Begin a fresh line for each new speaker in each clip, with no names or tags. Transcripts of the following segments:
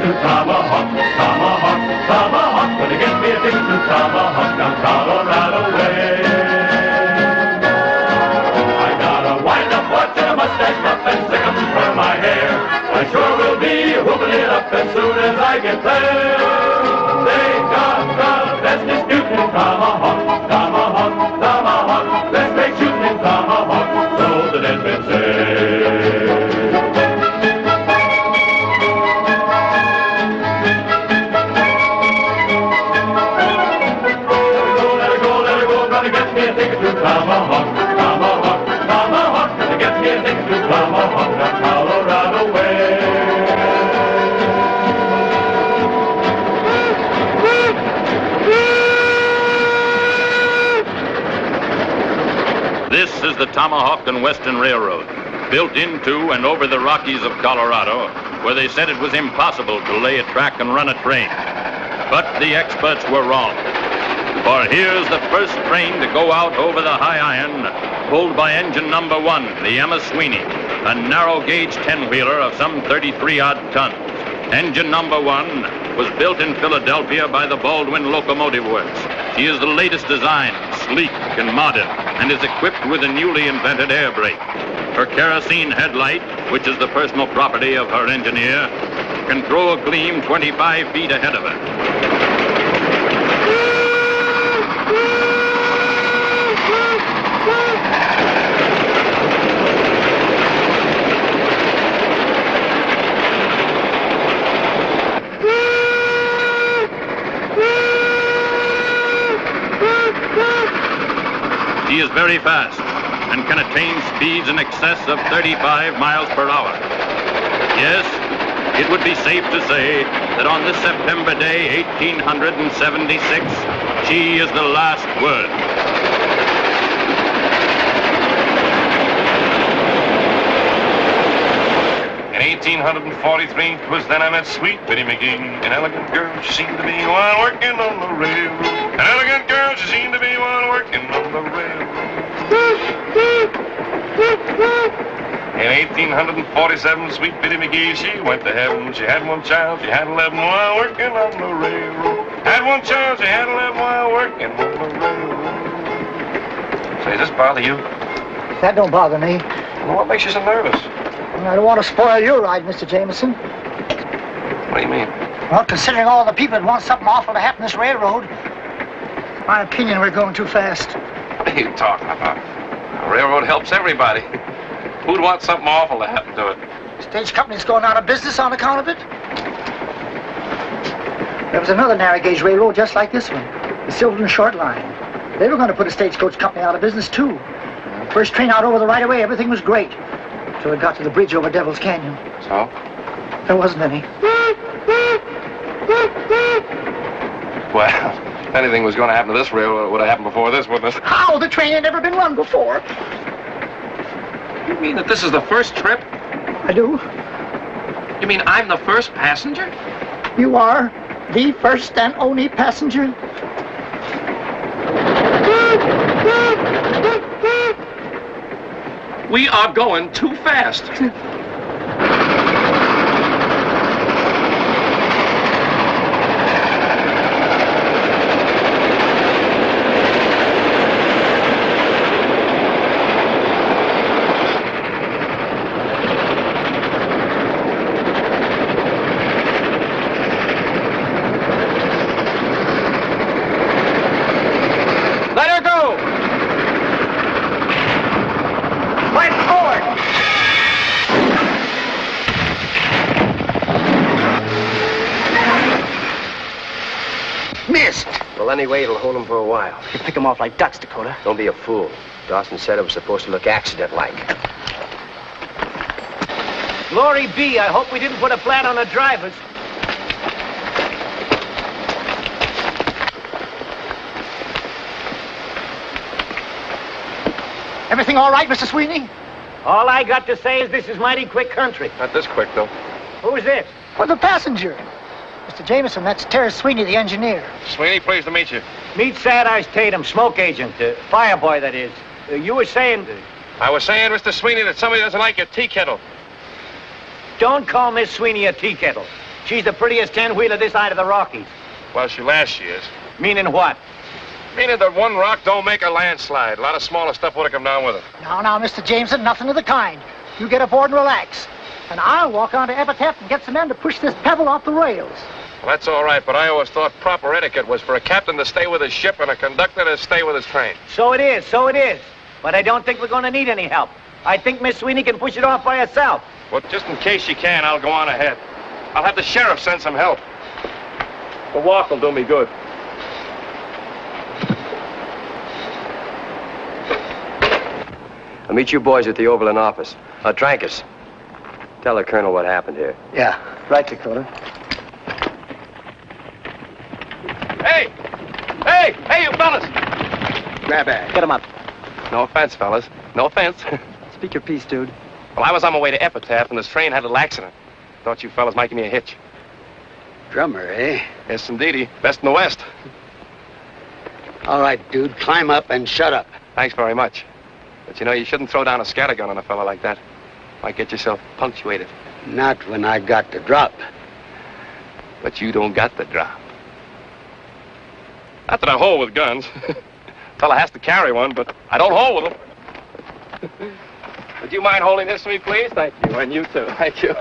to Tomahawk, Tomahawk, Tomahawk. Gonna get me a ticket to Tomahawk down Colorado way. I got a wind-up watch and a mustache muff and stick 'em for my hair. I sure will be whooping it up as soon as I get there. They got the best dispute in Tomahawk, Tomahawk, Tomahawk. Let's make shooting in Tomahawk, so the dead men say. Tomahawk, Tomahawk, Tomahawk, gonna get me a ticket to Tomahawk down Colorado way.
This is the Tomahawk and Western Railroad, built into and over the Rockies of Colorado, where they said it was impossible to lay a track and run a train. But the experts were wrong. For here's the first train to go out over the high iron, pulled by engine number 1, the Emma Sweeney, a narrow-gauge 10-wheeler of some 33-odd tons. Engine number 1 was built in Philadelphia by the Baldwin Locomotive Works. She is the latest design, sleek and modern, and is equipped with a newly invented air brake. Her kerosene headlight, which is the personal property of her engineer, can throw a gleam 25 feet ahead of her. She is very fast and can attain speeds in excess of 35 miles per hour. Yes, it would be safe to say that on this September day, 1876, she is the last word.
In 1843, 'twas then I met sweet Biddy McGee, an elegant girl she seemed to be while working on the railroad. An elegant girl she seemed to be while working on the railroad. In 1847, sweet Biddy McGee, she went to heaven. She had one child, she had 11 while working on the railroad. Had one child, she had 11 while working on the railroad. Say, does this bother you?
That don't bother me.
Well, what makes you so nervous?
I don't want to spoil your ride, Mr. Jameson.
What do you mean?
Well, considering all the people that want something awful to happen to this railroad, in my opinion, we're going too fast.
What are you talking about? The railroad helps everybody. Who'd want something awful to happen to it?
Stage company's going out of business on account of it. There was another narrow gauge railroad just like this one, the Silver and Short Line. They were going to put a stagecoach company out of business, too. First train out over the right-of-way, everything was great. Till it got to the bridge over Devil's Canyon.
So?
There wasn't any.
Well, if anything was going to happen to this railroad, it would have happened before this, wouldn't it?
How? The train had never been run before.
You mean that this is the first trip?
I do.
You mean I'm the first passenger?
You are the first and only passenger.
We are going too fast.
Anyway, it'll hold them for a while.
You pick them off like ducks, Dakota.
Don't be a fool. Dawson said it was supposed to look accident-like.
Glory be, I hope we didn't put a flat on the drivers. Everything all right, Mr. Sweeney?
All I got to say is this is mighty quick country.
Not this quick, though.
Who's this?
For the passenger. Mr. Jameson, that's Terrence Sweeney, the engineer.
Sweeney, pleased to meet you.
Meet Sad Eyes Tatum, smoke agent, fire boy, that is. You were saying...
I was saying, Mr. Sweeney, that somebody doesn't like your tea kettle.
Don't call Miss Sweeney a tea kettle. She's the prettiest 10-wheeler this side of the Rockies.
Well, she is.
Meaning what?
Meaning that one rock don't make a landslide. A lot of smaller stuff would have come down with it.
Now, Mr. Jameson, nothing of the kind. You get aboard and relax. And I'll walk on to Epitaph and get some men to push this pebble off the rails.
Well, that's all right, but I always thought proper etiquette was for a captain to stay with his ship and a conductor to stay with his train.
So it is. But I don't think we're going to need any help. I think Miss Sweeney can push it off by herself.
Well, just in case she can, I'll go on ahead. I'll have the sheriff send some help. The walk will do me good.
I'll meet you boys at the Overland office. Trancas, tell the colonel what happened here.
Yeah, right, Dakota.
Hey, you fellas!
Grab bag.
Get him up.
No offense, fellas. No offense.
Speak your piece, dude.
Well, I was on my way to Epitaph, and this train had a little accident. Thought you fellas might give me a hitch.
Drummer, eh?
Yes, indeedy. Best in the West.
All right, dude, climb up and shut up.
Thanks very much. But you know, you shouldn't throw down a scattergun on a fella like that. Might get yourself punctuated.
Not when I got the drop.
But you don't got the drop. Not that I hold with guns. Fella has to carry one, but I don't hold with them. Would you mind holding this for me, please? Thank you, and you too. Thank you.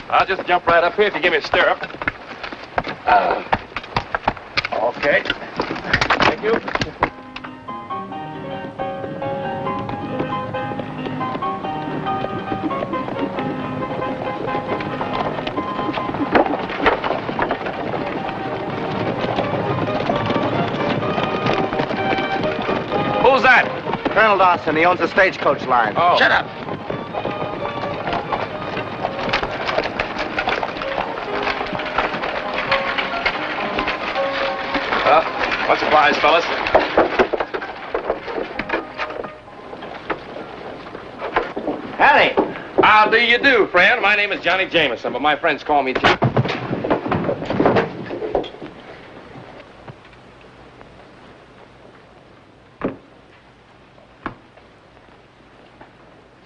I'll just jump right up here if you give me a stirrup. Okay. Thank you. Who's that?
Colonel Dawson, he owns the stagecoach line.
Oh.
Shut up.
What's the prize, fellas?
Harry!
How do you do, friend? My name is Johnny Jameson, but my friends call me Jim.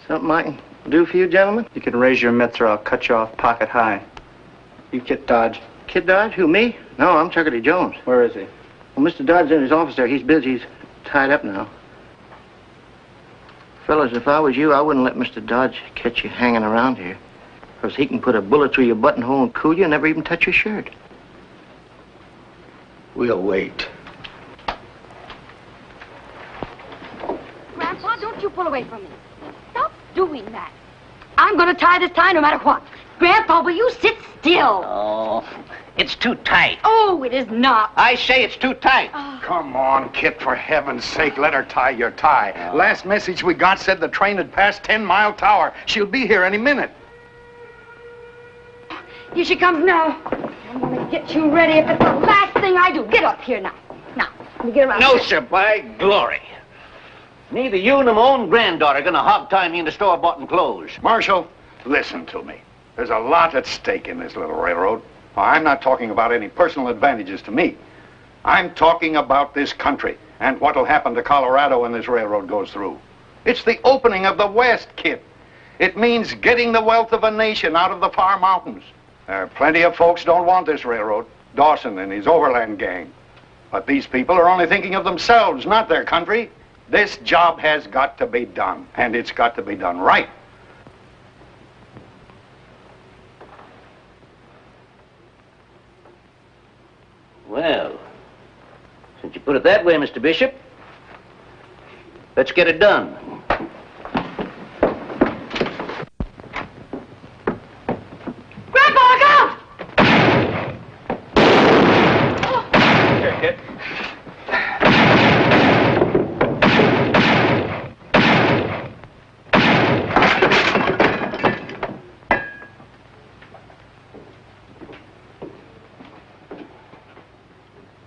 Something I can do for you, gentlemen? You can raise your mitts or I'll cut you off pocket high. You Kit Dodge. Kit Dodge? Who, me? No, I'm Chuckity Jones. Where is he? Well, Mr. Dodge's in his office there. He's busy. He's tied up now. Fellas, if I was you, I wouldn't let Mr. Dodge catch you hanging around here. Because he can put a bullet through your buttonhole and cool you and never even touch your shirt.
We'll wait.
Grandpa, don't you pull away from me. Stop doing that. I'm going to tie this tie no matter what. Grandpa, will you sit still?
Oh, it's too tight.
Oh, it is not.
I say it's too tight.
Come on, Kit, for heaven's sake, let her tie your tie. Last message we got said the train had passed 10 Mile Tower. She'll be here any minute.
Here she comes now. I'm going to get you ready if it's the last thing I do. Get up here now. Now, let me get around.
No, sir, by glory. Neither you nor my own granddaughter are going to hog-tie me into store-bought clothes.
Marshal, listen to me. There's a lot at stake in this little railroad. Now, I'm not talking about any personal advantages to me. I'm talking about this country and what'll happen to Colorado when this railroad goes through. It's the opening of the West, Kit. It means getting the wealth of a nation out of the far mountains. There are plenty of folks don't want this railroad. Dawson and his overland gang. But these people are only thinking of themselves, not their country. This job has got to be done, and it's got to be done right.
Well, since you put it that way, Mr. Bishop, let's get it done.
Grandpa, look out!
Here, Kit.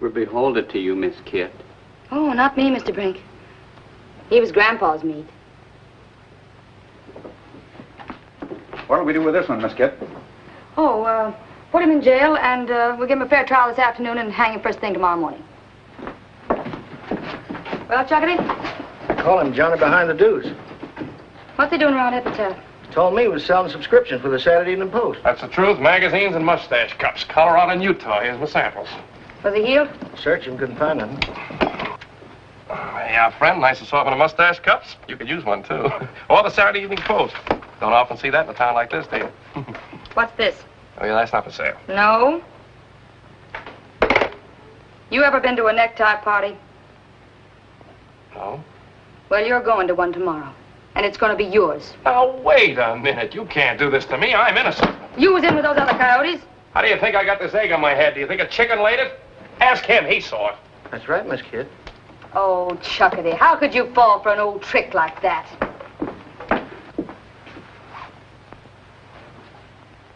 We're beholden to you, Miss Kit.
Oh, not me, Mr. Brink. He was Grandpa's meat.
What'll we do with this one, Miss Kit?
Oh, put him in jail, and we'll give him a fair trial this afternoon and hang him first thing tomorrow morning. Well, Chuckity,
Call him Johnny Behind the Deuce.
what's he doing around Epitaph?
Told me he was selling subscriptions for the Saturday Evening Post.
That's the truth. Magazines and mustache cups. Colorado and Utah. Here's my samples.
Was he healed?
Searched him, couldn't find nothing.
Hey, friend, nice assortment of mustache cups. You could use one, too. Or the Saturday Evening Post. Don't often see that in a town like this, do you?
What's this?
Oh, yeah, that's not for sale.
No. You ever been to a necktie party?
No.
Well, you're going to one tomorrow. And it's going to be yours.
Now, wait a minute. You can't do this to me. I'm innocent.
You was in with those other coyotes?
How do you think I got this egg on my head? Do you think a chicken laid it? Ask him. He saw it.
That's right, Miss Kid.
Oh, Chuckity, how could you fall for an old trick like that?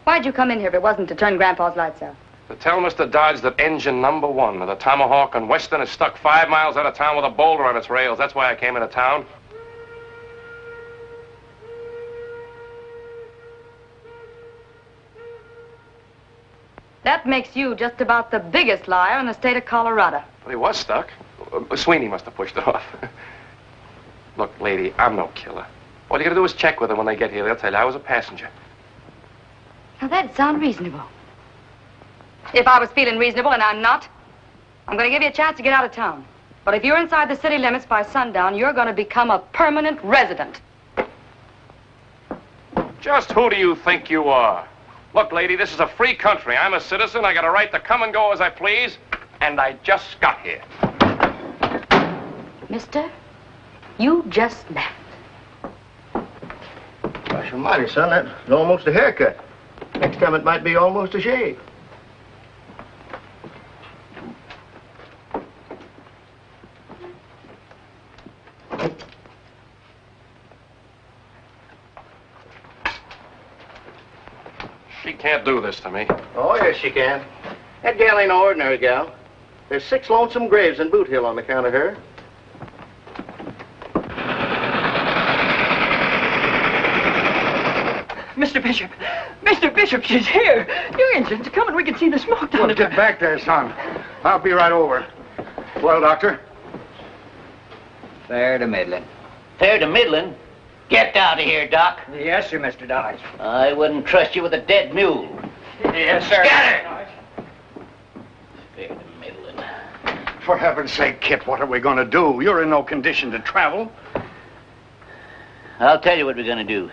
Why'd you come in here if it wasn't to turn Grandpa's lights out?
To tell Mr. Dodge that engine #1 of the Tomahawk and Western is stuck 5 miles out of town with a boulder on its rails. That's why I came into town.
That makes you just about the biggest liar in the state of Colorado.
But he was stuck. Sweeney must have pushed it off. Look, lady, I'm no killer. All you gotta do is check with them when they get here. They'll tell you I was a passenger.
Now, that'd sound reasonable. If I was feeling reasonable, and I'm not, I'm going to give you a chance to get out of town. But if you're inside the city limits by sundown, you're going to become a permanent resident.
Just who do you think you are? Look, lady, this is a free country. I'm a citizen. I got a right to come and go as I please. And I just got here.
Mister, you just left.
Gosh almighty, son, that's almost a haircut. Next time it might be almost a shave.
She can't do this to me.
Oh, yes, she can. That gal ain't no ordinary gal. There's 6 lonesome graves in Boot Hill on account of her.
Mr. Bishop! Mr. Bishop, she's here! You Indians are coming. We can see the smoke down
Well, get back there, son. I'll be right over. Well, Doctor?
Fair to middling. Fair to middling? Get out of here, Doc.
Yes, sir, Mr. Dodge.
I wouldn't trust you with a dead mule.
Yes, sir.
Scatter! Fair to middling.
For heaven's sake, Kip, what are we going to do? You're in no condition to travel.
I'll tell you what we're going to do.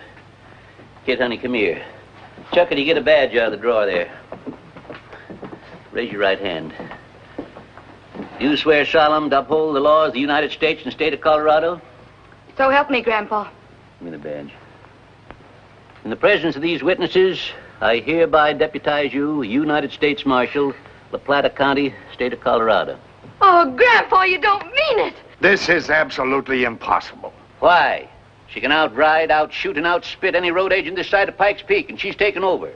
Kid, honey, come here. Chuckity, get a badge out of the drawer there. Raise your right hand. Do you swear solemn to uphold the laws of the United States and state of Colorado?
So help me, Grandpa.
Give me the badge. In the presence of these witnesses, I hereby deputize you United States Marshal, La Plata County, state of Colorado.
Oh, Grandpa, you don't mean it.
This is absolutely impossible.
Why? She can outride, outshoot, and outspit any road agent this side of Pikes Peak, and she's taken over.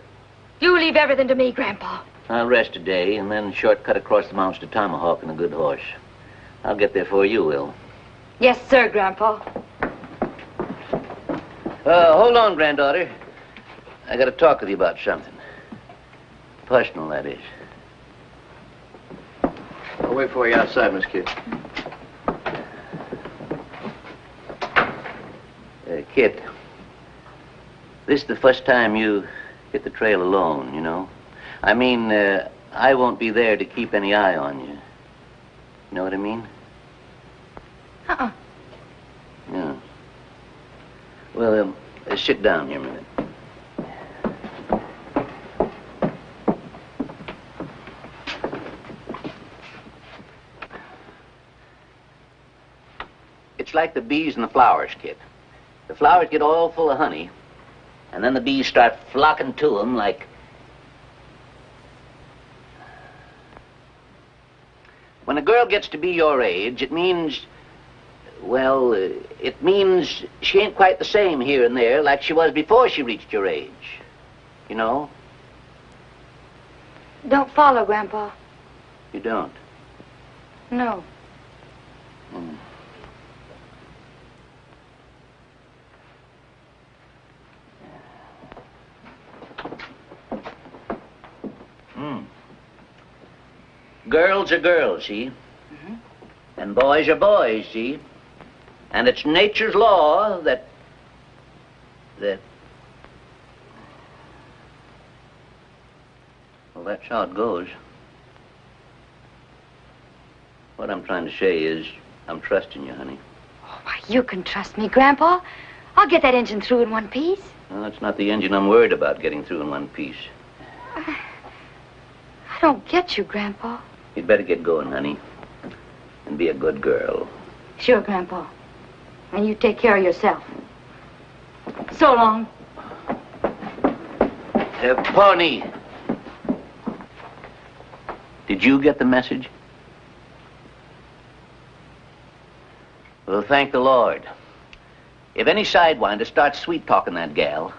You leave everything to me, Grandpa.
I'll rest today, and then shortcut across the mountains to Tomahawk in a good horse. I'll get there before you will.
Yes, sir, Grandpa.
Hold on, granddaughter. I got to talk with you about something. Personal, that is.
I'll wait for you outside, Miss Kid.
Kit, this is the first time you hit the trail alone, you know? I mean, I won't be there to keep any eye on you. You know what I mean?
Uh-uh.
Yeah. Well, sit down here a minute. It's like the bees and the flowers, Kit. The flowers get all full of honey, and then the bees start flocking to them like... When a girl gets to be your age, it means... Well, it means she ain't quite the same here and there like she was before she reached your age. You know?
Don't follow, Grandpa.
You don't?
No.
Hmm. Girls are girls, see? Mm-hmm. And boys are boys, see? And it's nature's law that that's how it goes. What I'm trying to say is, I'm trusting you, honey.
Oh, why, you can trust me, Grandpa. I'll get that engine through in one piece.
Well, that's not the engine I'm worried about getting through in one piece.
I don't get you, Grandpa.
You'd better get going, honey. And be a good girl.
Sure, Grandpa. And you take care of yourself. So long.
Pony. Did you get the message? Well, thank the Lord. If any sidewinder starts sweet-talking that gal,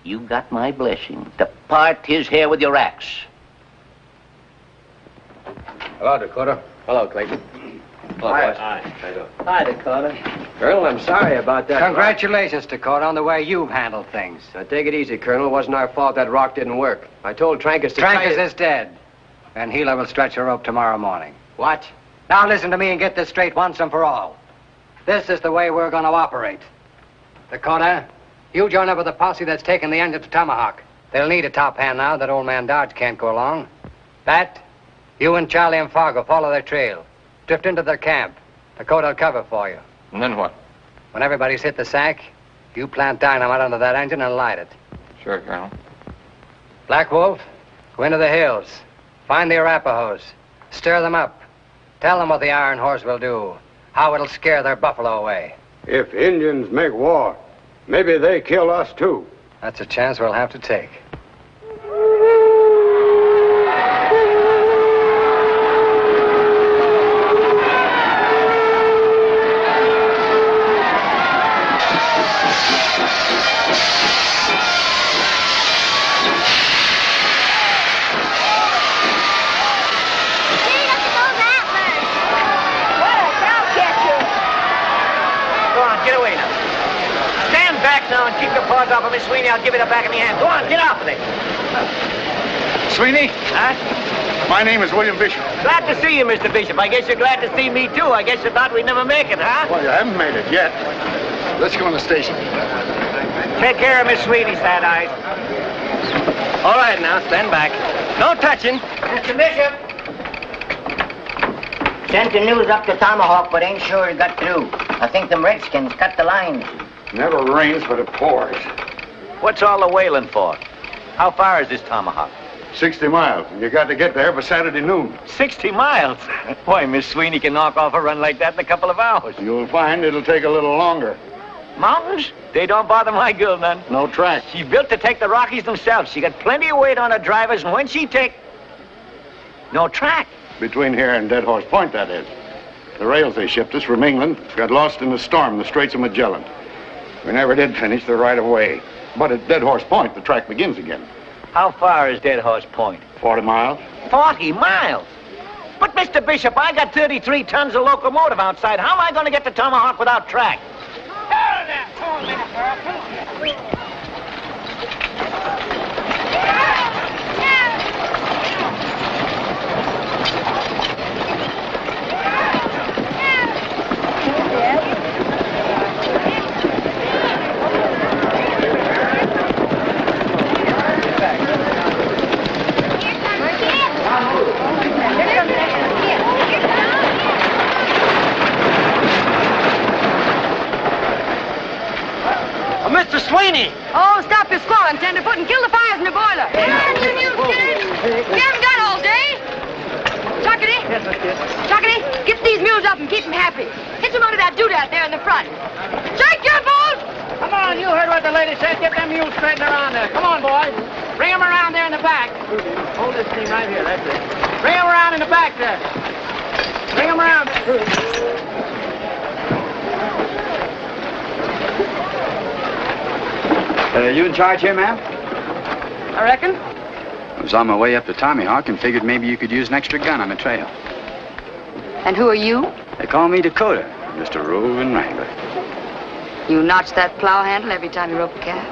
you got my blessing to part his hair with your axe.
Hello, Dakota. Hello, Clayton. Hello, boys.
Hi, Dakota.
Colonel, I'm sorry about that.
Congratulations, Dakota, on the way you've handled things.
Now, take it easy, Colonel. It wasn't our fault that rock didn't work. I told Trankus to
Trankus is dead. And Gila will stretch a rope tomorrow morning.
What?
Now listen to me and get this straight once and for all. This is the way we're going to operate. Dakota, you join up with the posse that's taking the engine to Tomahawk. They'll need a top hand now that old man Dodge can't go along. Pat, you and Charlie and Fargo follow their trail. Drift into their camp. Dakota will cover for you.
And then what?
When everybody's hit the sack, you plant dynamite under that engine and light it.
Sure, Colonel.
Black Wolf, go into the hills. Find the Arapahoes. Stir them up. Tell them what the Iron Horse will do. How it'll scare their buffalo away.
If Indians make war, maybe they kill us too.
That's a chance we'll have to take.
And keep your paws off of Miss Sweeney. I'll give you the back of my hand. Go on, get off of it.
Sweeney?
Huh?
My name is William Bishop.
Glad to see you, Mr. Bishop. I guess you're glad to see me, too. I guess you thought we'd never make it, huh?
Well, you haven't made it yet. Let's go in the station.
Take care of Miss Sweeney, Sad Eyes.
All right, now, stand back. No touching.
Mr. Bishop.
Sent the news up to Tomahawk, but ain't sure it got through. I think them Redskins cut the line.
Never rains, but it pours.
What's all the wailing for? How far is this Tomahawk?
60 miles. And you got to get there by Saturday noon.
60 miles? Boy, Miss Sweeney can knock off a run like that in a couple of hours.
You'll find it'll take a little longer.
Mountains? They don't bother my girl none.
No track.
She's built to take the Rockies themselves. She got plenty of weight on her drivers, and when she take... No track.
Between here and Dead Horse Point, that is. The rails they shipped us from England got lost in the storm in the Straits of Magellan. We never did finish the right-of-way. But at Dead Horse Point, the track begins again.
How far is Dead Horse Point?
40 miles.
40 miles? But, Mr. Bishop, I got 33 tons of locomotive outside. How am I going to get to Tomahawk without track? Mr. Sweeney!
Oh, stop your squalling, Tenderfoot, and kill the fires in the boiler. You haven't got all day. Chuckity.
Yes, miss.
Chuckity, get these mules up and keep them happy. Hit them under that doodad there in the front. Shake your boat!
Come on, you heard what the lady said. Get them mules straightened around there. Come on, boys. Bring them around there in the back. Hold this thing right here, that's it. Bring them around in the back there. Bring them around.
You in charge here, ma'am?
I reckon.
I was on my way up to Tomahawk and figured maybe you could use an extra gun on the trail.
And who are you?
They call me Dakota, just a roving wrangler.
You notch that plow handle every time you rope a calf?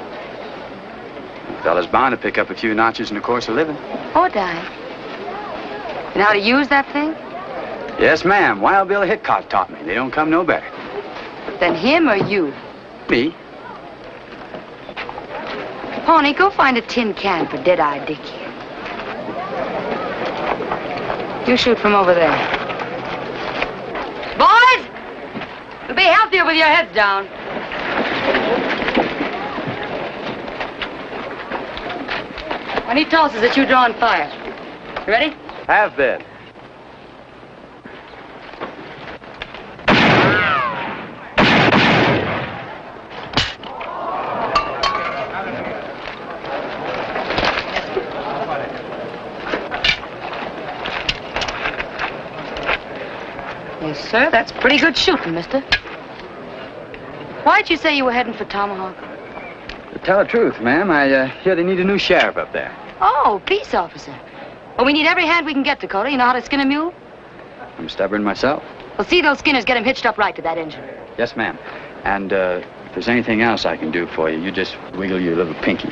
A fella's bound to pick up a few notches in the course of living.
Or die. You know how to use that thing?
Yes, ma'am. Wild Bill Hitchcock taught me. They don't come no better.
Then him or you?
Me?
Pawnee, go find a tin can for Dead-Eye Dick here. You shoot from over there. Boys! You'll be healthier with your heads down. When he tosses it, you draw and fire. You ready?
Have been.
Yes, sir. That's pretty good shooting, mister. Why'd you say you were heading for Tomahawk?
To tell the truth, ma'am, I hear they need a new sheriff up there.
Oh, peace officer. Well, we need every hand we can get, Dakota. You know how to skin a mule?
I'm stubborn myself.
Well, see those skinners get him hitched up right to that engine.
Yes, ma'am. And if there's anything else I can do for you, you just wiggle your little pinky.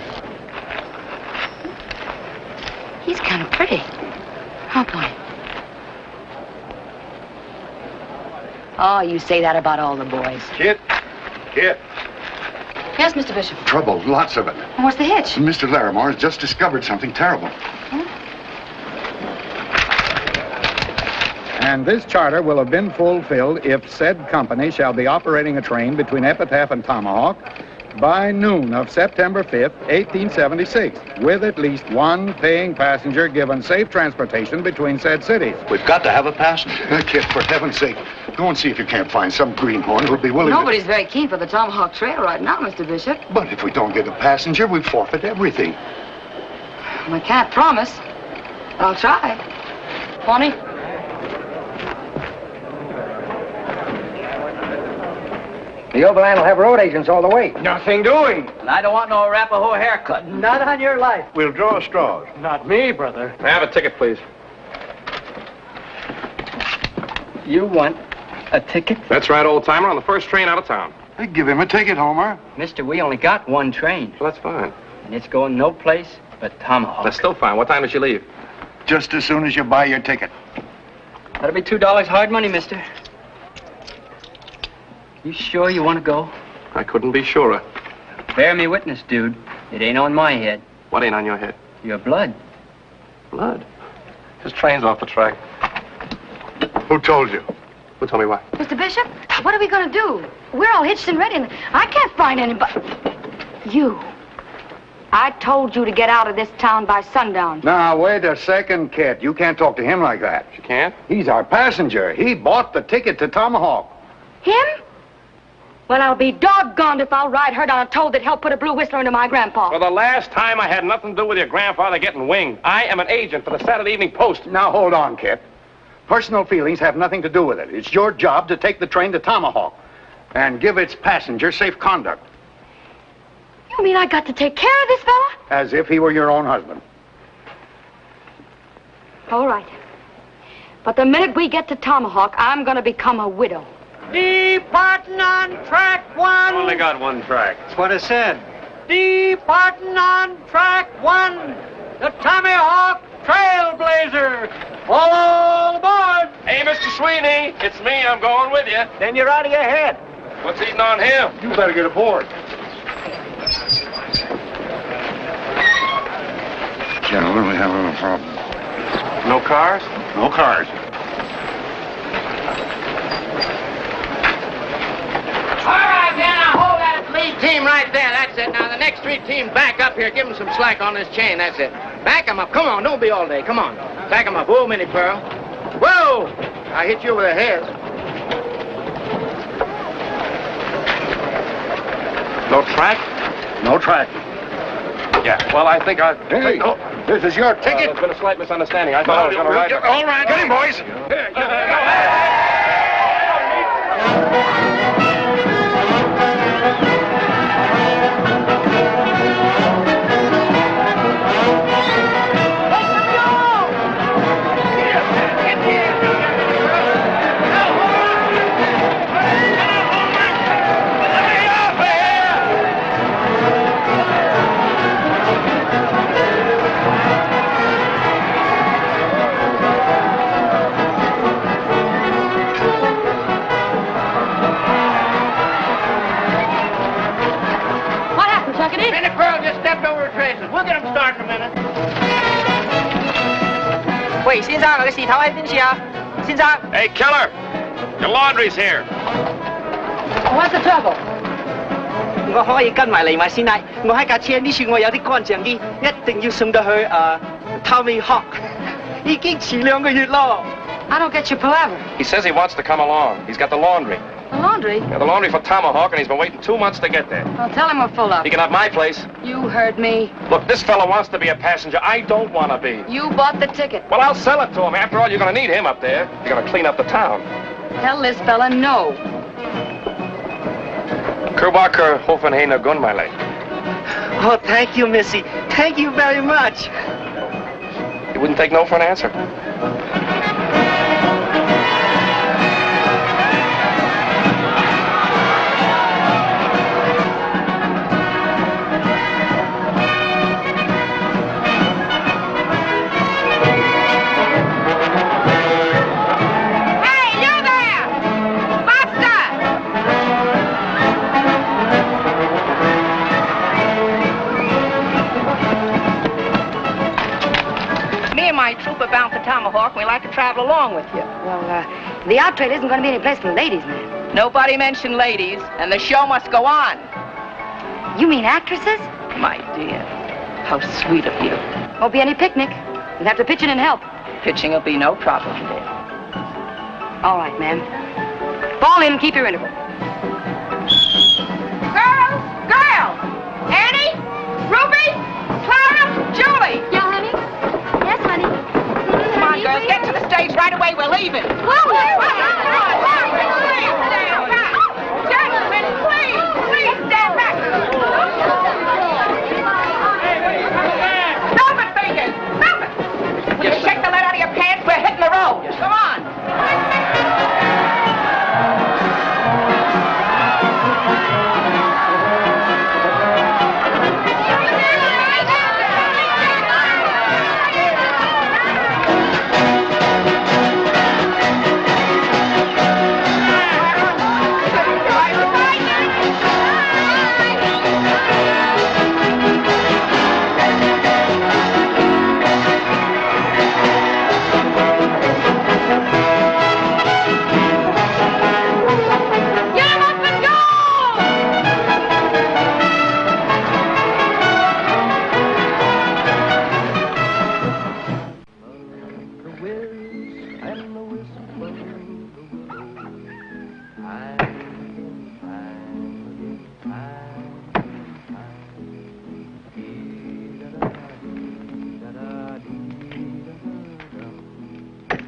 He's kind of pretty. Oh, boy. Oh, you say that about all the boys.
Kid.
Yes, Mr. Bishop.
Trouble, lots of it.
And what's the hitch?
Mr. Larimore has just discovered something terrible.
And this charter will have been fulfilled if said company shall be operating a train between Epitaph and Tomahawk by noon of September 5th, 1876, with at least one paying passenger given safe transportation between said cities.
We've got to have a passenger. Kid, for heaven's sake, go and see if you can't find some greenhorn who'll be willing
Nobody's very keen for the Tomahawk Trail right now, Mr. Bishop.
But if we don't get a passenger, we forfeit everything.
I can't promise. I'll try. Pony?
The Overland will have road agents all the way.
Nothing doing.
And I don't want no Arapaho haircut.
Not on your life.
We'll draw straws.
Not me, brother. May I have a ticket, please?
You want a ticket?
That's right, old-timer, on the first train out of town.
Hey, give him a ticket, Homer.
Mister, we only got one train.
Well, that's fine.
And it's going no place but Tomahawk.
That's still fine. What time does she leave?
Just as soon as you buy your ticket.
That'll be $2 hard money, mister. You sure you want to go?
I couldn't be surer.
Bear me witness, dude. It ain't on my head.
What ain't on your head?
Your blood.
Blood? His train's off the track.
Who told you?
Who told me what?
Mr. Bishop, what are we going to do? We're all hitched and ready, and I can't find anybody. You. I told you to get out of this town by sundown.
Now, wait a second, kid. You can't talk to him like that.
She can't?
He's our passenger. He bought the ticket to Tomahawk.
Him? Well, I'll be doggone if I'll ride herd on a toad that helped put a blue whistler into my grandpa.
For the last time, I had nothing to do with your grandfather getting winged. I am an agent for the Saturday Evening Post.
Now, hold on, kid. Personal feelings have nothing to do with it. It's your job to take the train to Tomahawk and give its passenger safe conduct.
You mean I got to take care of this fella?
As if he were your own husband.
All right. But the minute we get to Tomahawk, I'm going to become a widow.
Departing on track one.
Only got one track.
That's what I said.
Departing on track one. The Tomahawk Trailblazer. All aboard.
Hey, Mr. Sweeney, it's me. I'm going with you.
Then you're out of your head.
What's eating on him?
You better get aboard. Gentlemen, we have a problem.
No cars?
No cars.
All right, then, now hold that lead team right there. That's it. Now, the next three teams back up here. Give them some slack on this chain. That's it. Back them up. Come on. Don't be all day. Come on. Back them up. Whoa, Minnie Pearl. Whoa! I hit you over the head.
No track?
No track.
Yeah. Well, I think I...
Hey, no, this is your ticket.
There's been a slight misunderstanding. I thought I was going to ride...
All right, get him, boys.
Minnie Pearl just stepped over the traces. We'll get them started in a minute.
喂，先生，我嘅事頭喺邊處啊？先生。
Hey, Keller, your laundry's here.
What's the trouble?
我可以跟埋嚟埋先啦。我喺架車呢處，我有啲乾淨衣，一定要送到去Tomahawk。已經遲2個月咯。
I don't get your palaver.
He says he wants to come along. He's got the laundry.
The laundry?
Yeah, the laundry for Tomahawk, and he's been waiting 2 months to get there.
Well, tell him we're full up.
He can have my place.
You heard me.
Look, this fella wants to be a passenger. I don't want to be.
You bought the ticket.
Well, I'll sell it to him. After all, you're going to need him up there. You're going to clean up the town.
Tell this fella no.
Kerbacher Hoffenheim gun, my leg.
Oh, thank you, Missy. Thank you very much.
You wouldn't take no for an answer?
My troop are bound for Tomahawk, and we like to travel along with you.
Well, the out trade isn't going to be any place for ladies, man.
Nobody mentioned ladies, and the show must go on.
You mean actresses?
My dear, how sweet of you.
Won't be any picnic. You'll have to pitch in and help.
Pitching will be no problem, dear.
All right, ma'am. Fall in and keep your interval.
Girls! Annie? Ruby? Clara? Julie?
Yeah, honey? Yes, honey.
Come on, girls, get to the stage right away. We're leaving. Gentlemen, please stand back. Stop it, fingers. Stop it. Will you shake the lead out of your pants? We're hitting the road. Come on.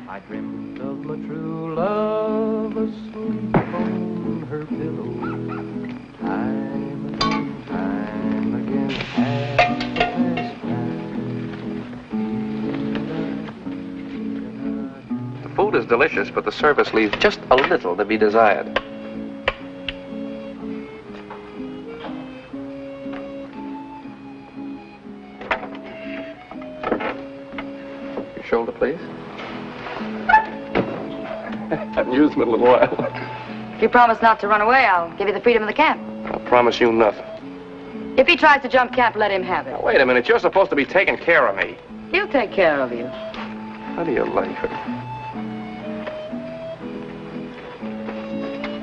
I dreamt of my true love asleep on her pillow. Time again, half past time.
The food is delicious, but the service leaves just a little to be desired. Your shoulder, please. Haven't used them in a little while.
If you promise not to run away, I'll give you the freedom of the camp.
I promise you nothing.
If he tries to jump camp, let him have it.
Now, wait a minute. You're supposed to be taking care of me.
He'll take care of you.
How do you like her?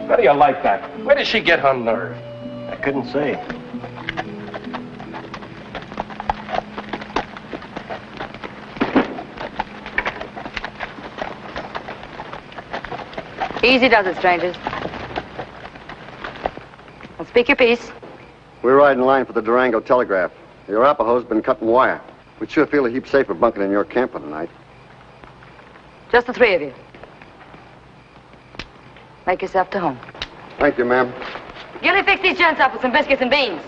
How do you like that? Where did she get her nerve?
I couldn't say.
Easy does it, strangers. Well, speak your piece.
We're riding line for the Durango Telegraph. The Arapahoe's been cutting wire. We'd sure feel a heap safer bunking in your camp for the night.
Just the three of you. Make yourself to home.
Thank you, ma'am.
Gilly, fix these gents up with some biscuits and beans.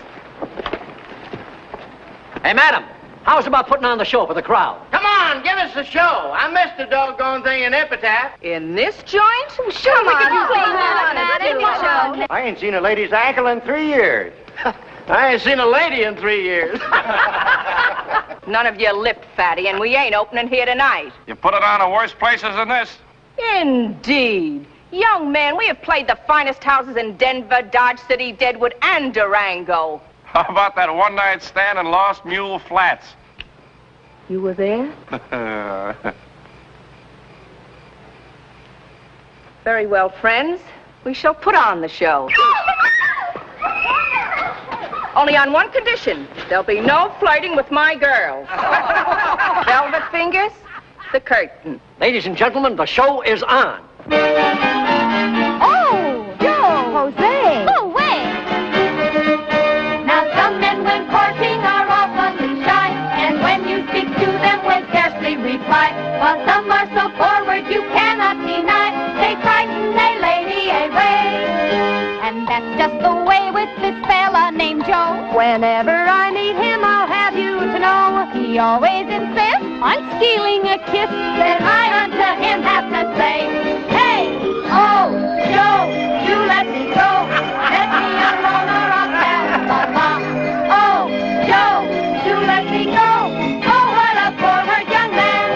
Hey, madam, how's about putting on the show for the crowd?
Come on, give us a show. I missed the doggone thing in Epitaph.
In this joint?
Sure, we could use
show.
I ain't seen a lady's ankle in 3 years.
I ain't seen a lady in 3 years.
None of you lipped, fatty, and we ain't opening here tonight.
You put it on in worse places than this.
Indeed. Young man, we have played the finest houses in Denver, Dodge City, Deadwood, and Durango.
How about that one-night stand in Lost Mule Flats?
You were there?
Very well, friends. We shall put on the show. Only on one condition. There'll be no flirting with my girls. Velvet fingers, the curtain.
Ladies and gentlemen, the show is on.
Oh, Joe! Jose! Go away!
Now some men when courting are awfully shy, and when you speak to them will scarcely reply. While some are so forward you cannot deny, they frighten a lady away.
And that's just the way with this fella named Joe. Whenever I meet him, I'll have you to know, he always insists on stealing a kiss.
Then I unto him have to say, hey, oh, Joe, you let me go. Let me alone or I'll tell Mama. Oh, Joe, you let me go. Oh, what a forward young man.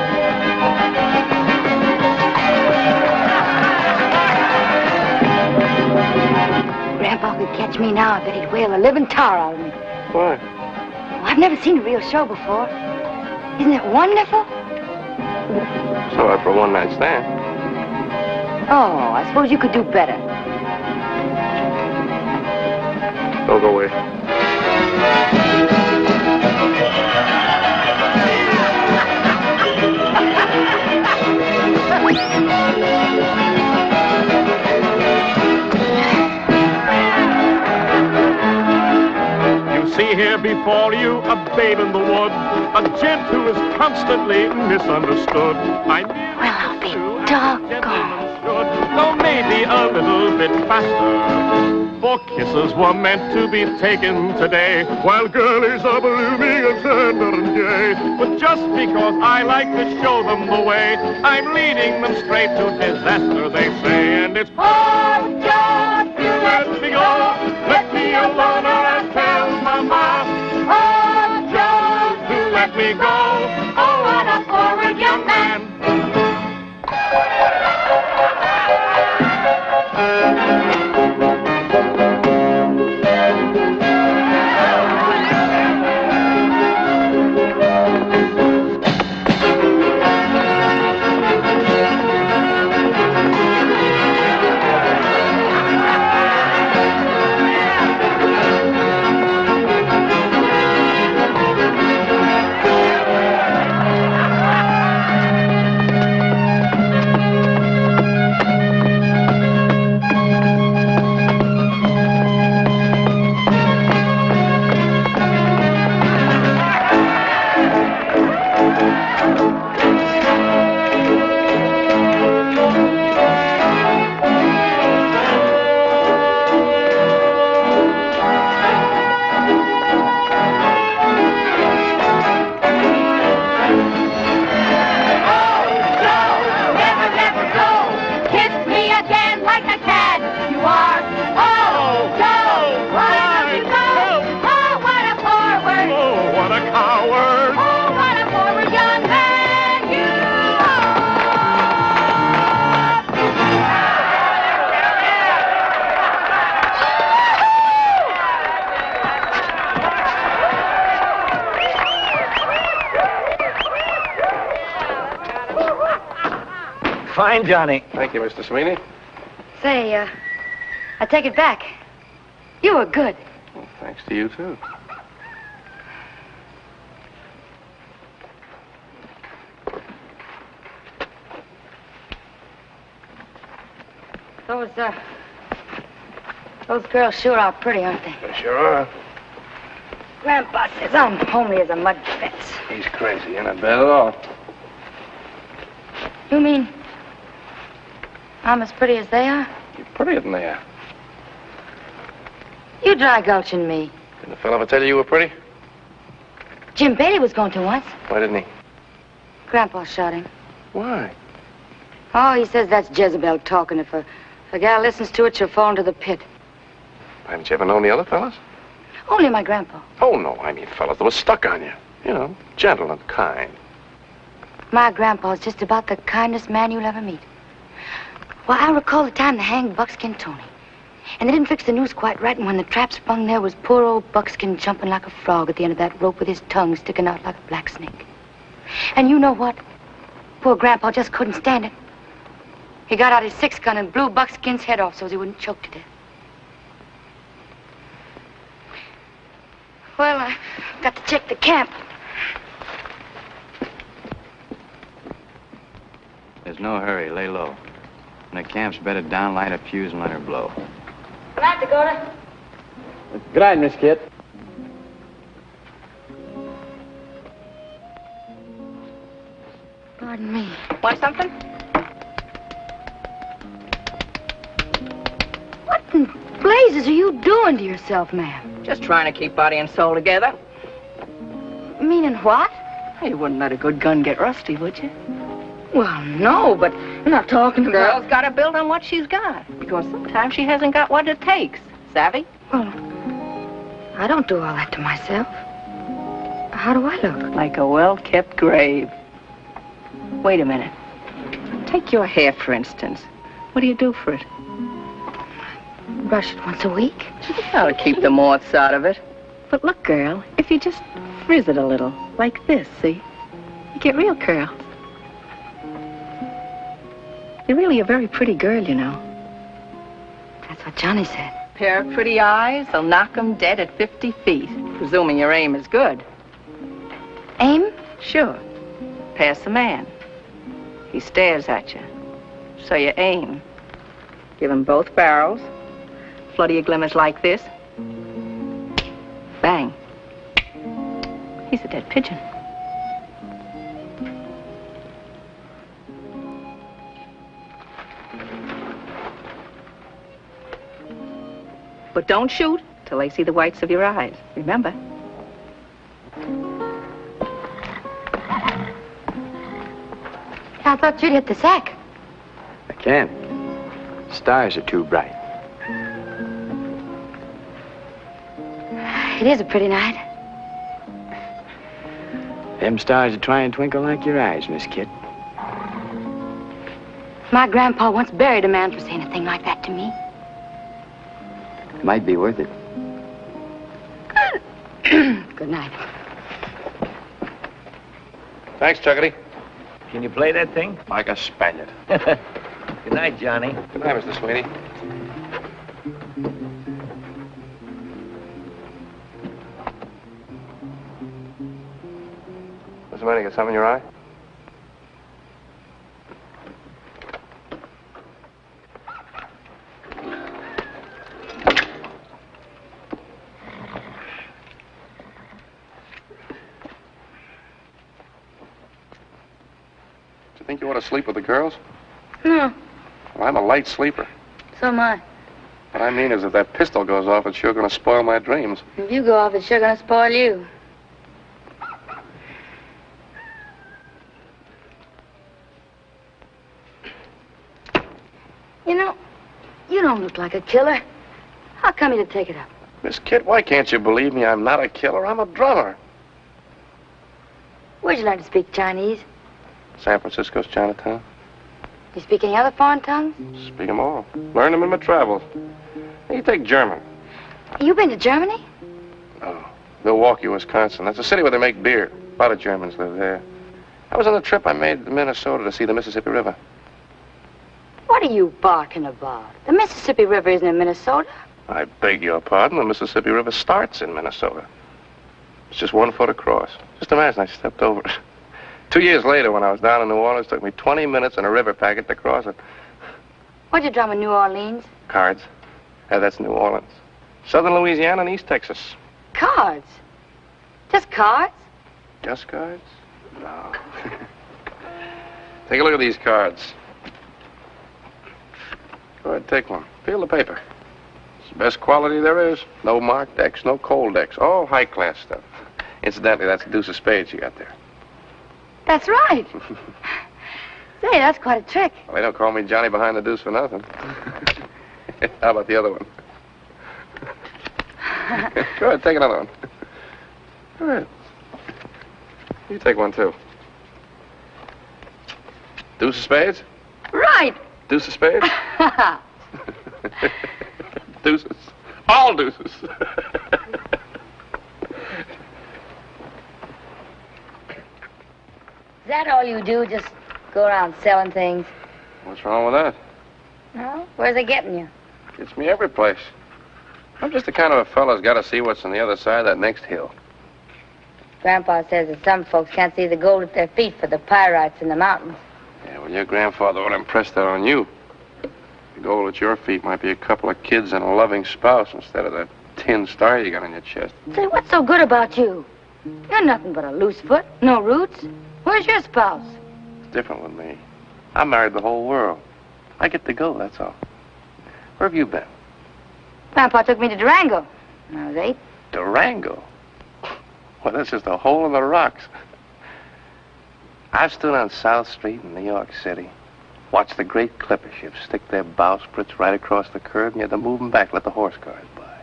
Grandpa could catch me now, I bet he'd whale a living tar out of me.
Why?
Well, I've never seen a real show before. Isn't it wonderful?
So for a one-night stand.
Oh, I suppose you could do better.
Don't go away.
See here before you a babe in the wood, a gent who is constantly misunderstood. Well,
I'll be doggone.
Though maybe a little bit faster. For kisses were meant to be taken today, while girlies are blooming and tender and gay. But just because I like to show them the way, I'm leading them straight to disaster, they say. And it's, oh, just you let me go, let me alone or I'll tell Mama. Oh, just you let me go, oh, what a forward young man.
Fine, Johnny.
Thank you, Mr. Sweeney.
Say, I take it back. You were good.
Well, thanks to you, too.
Those girls sure are pretty, aren't they?
They sure are.
Grandpa says I'm homely as a mud fence.
He's crazy. You're not bad at all.
You mean I'm as pretty as they are?
You're prettier than they are.
You dry gulching me.
Didn't the fellow ever tell you you were pretty?
Jim Bailey was going to once.
Why didn't he?
Grandpa shot him.
Why?
Oh, he says that's Jezebel talking. If a gal listens to it, she'll fall into the pit.
Haven't you ever known the other fellas?
Only my grandpa.
Oh, no, I mean fellas that were stuck on you. You know, gentle and kind.
My grandpa's just about the kindest man you'll ever meet. Well, I recall the time they hanged Buckskin Tony. And they didn't fix the noose quite right, and when the trap sprung, there was poor old Buckskin jumping like a frog at the end of that rope with his tongue sticking out like a black snake. And you know what? Poor Grandpa just couldn't stand it. He got out his 6-gun and blew Buckskin's head off so he wouldn't choke to death. Well, I've got to check the camp.
There's no hurry. Lay low. When the camp's bedded down, light a fuse and let her blow.
Good night, Dakota.
Good night, Miss Kit.
Pardon me.
Want something?
What in blazes are you doing to yourself, ma'am?
Just trying to keep body and soul together.
Meaning what?
You wouldn't let a good gun get rusty, would you?
Well, no, but I'm not talking about...
Girl's got to build on what she's got. Because sometimes she hasn't got what it takes. Savvy?
Well, I don't do all that to myself. How do I look?
Like a well-kept grave. Wait a minute. Take your hair, for instance. What do you do for it?
Brush it once a week.
That'll keep the moths out of it. But look, girl, if you just frizz it a little, like this, see? You get real curls. You're really a very pretty girl, you know.
That's what Johnny said.
Pair of pretty eyes will knock 'em dead at 50 feet, presuming your aim is good.
Aim?
Sure. Pass the man. He stares at you. So you aim. Give him both barrels. Flutter your glimmers like this. Bang. He's a dead pigeon. But don't shoot till they see the whites of your eyes. Remember.
I thought you'd hit the sack.
I can't. Stars are too bright.
It is a pretty night.
Them stars are trying to twinkle like your eyes, Miss Kit.
My grandpa once buried a man for saying a thing like that to me.
Might be worth it.
Good night.
Thanks, Chuckity.
Can you play that thing?
Like a Spaniard.
Good night, Johnny.
Good night, Mr. Sweeney. What's the matter? Got something in your eye? Think you ought to sleep with the girls?
No,
Well, I'm a light sleeper.
so am I.
What I mean is if that pistol goes off, it's sure going to spoil my dreams.
If you go off, it's sure gonna spoil you. You know, you don't look like a killer. How come you to take it up?
Miss Kit, why can't you believe me? I'm not a killer. I'm a drummer.
Where'd you learn to speak Chinese?
San Francisco's Chinatown.
You speak any other foreign tongues?
Speak them all. Learn them in my travels. You take German.
You been to Germany?
Oh, Milwaukee, Wisconsin. That's a city where they make beer. A lot of Germans live there. I was on a trip I made to Minnesota to see the Mississippi River.
What are you barking about? The Mississippi River isn't in Minnesota.
I beg your pardon. The Mississippi River starts in Minnesota. It's just 1 foot across. Just imagine I stepped over it. 2 years later, when I was down in New Orleans, it took me 20 minutes and a river packet to cross it.
What'd you drum in New Orleans?
Cards. Yeah, that's New Orleans. Southern Louisiana and East Texas.
Cards. Just cards?
Just cards? No. Take a look at these cards. Go ahead, take one. Feel the paper. It's the best quality there is. No marked decks, no cold decks. All high-class stuff. Incidentally, that's a deuce of spades you got there.
That's right. Say, that's quite a trick.
Well, they don't call me Johnny behind the deuce for nothing. How about the other one? Go ahead, take another one. Go ahead. You take one, too. Deuce of spades?
Right.
Deuce of spades? Deuces. All deuces.
Is that all you do? Just go around selling things?
What's wrong with that?
Well, where's it getting you?
Gets me every place. I'm just the kind of a fella's got to see what's on the other side of that next hill.
Grandpa says that some folks can't see the gold at their feet for the pyrites in the mountains.
Yeah, well, your grandfather would impress that on you. The gold at your feet might be a couple of kids and a loving spouse instead of that tin star you got on your chest.
Say, what's so good about you? You're nothing but a loose foot, no roots. Where's your spouse?
It's different with me. I married the whole world. I get to go, that's all. Where have you been?
Grandpa took me to Durango when I was 8.
Durango? Well, that's just a hole in the rocks. I've stood on South Street in New York City, watched the great clipper ships stick their bowsprits right across the curb, and you had to move them back, let the horse cars by.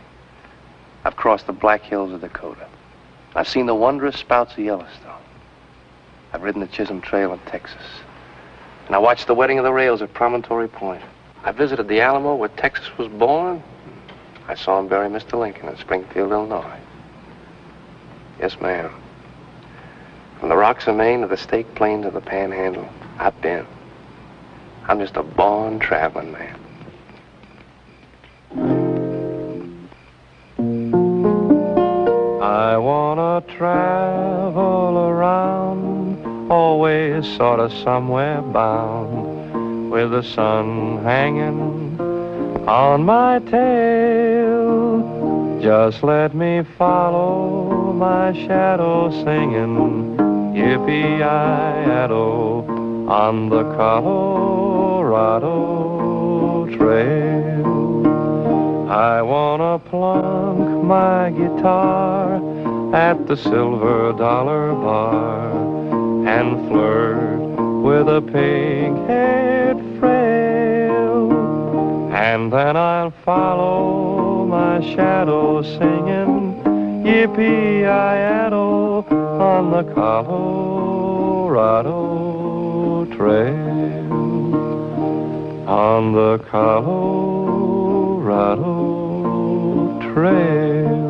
I've crossed the Black Hills of Dakota. I've seen the wondrous spouts of Yellowstone. I've ridden the Chisholm Trail in Texas. And I watched the wetting of the rails at Promontory Point. I visited the Alamo where Texas was born. I saw him bury Mr. Lincoln in Springfield, Illinois. Yes, ma'am. From the rocks of Maine to the Stake Plains of the Panhandle, I've been. I'm just a born traveling man.
I wanna travel around, always sort of somewhere bound, with the sun hanging on my tail. Just let me follow my shadow singing, yippee-yi-yado, on the Colorado Trail. I wanna plunk my guitar at the Silver Dollar Bar and flirt with a pig-haired frail. And then I'll follow my shadow singing, yippee-yi-yado, on the Colorado Trail. On the Colorado Trail.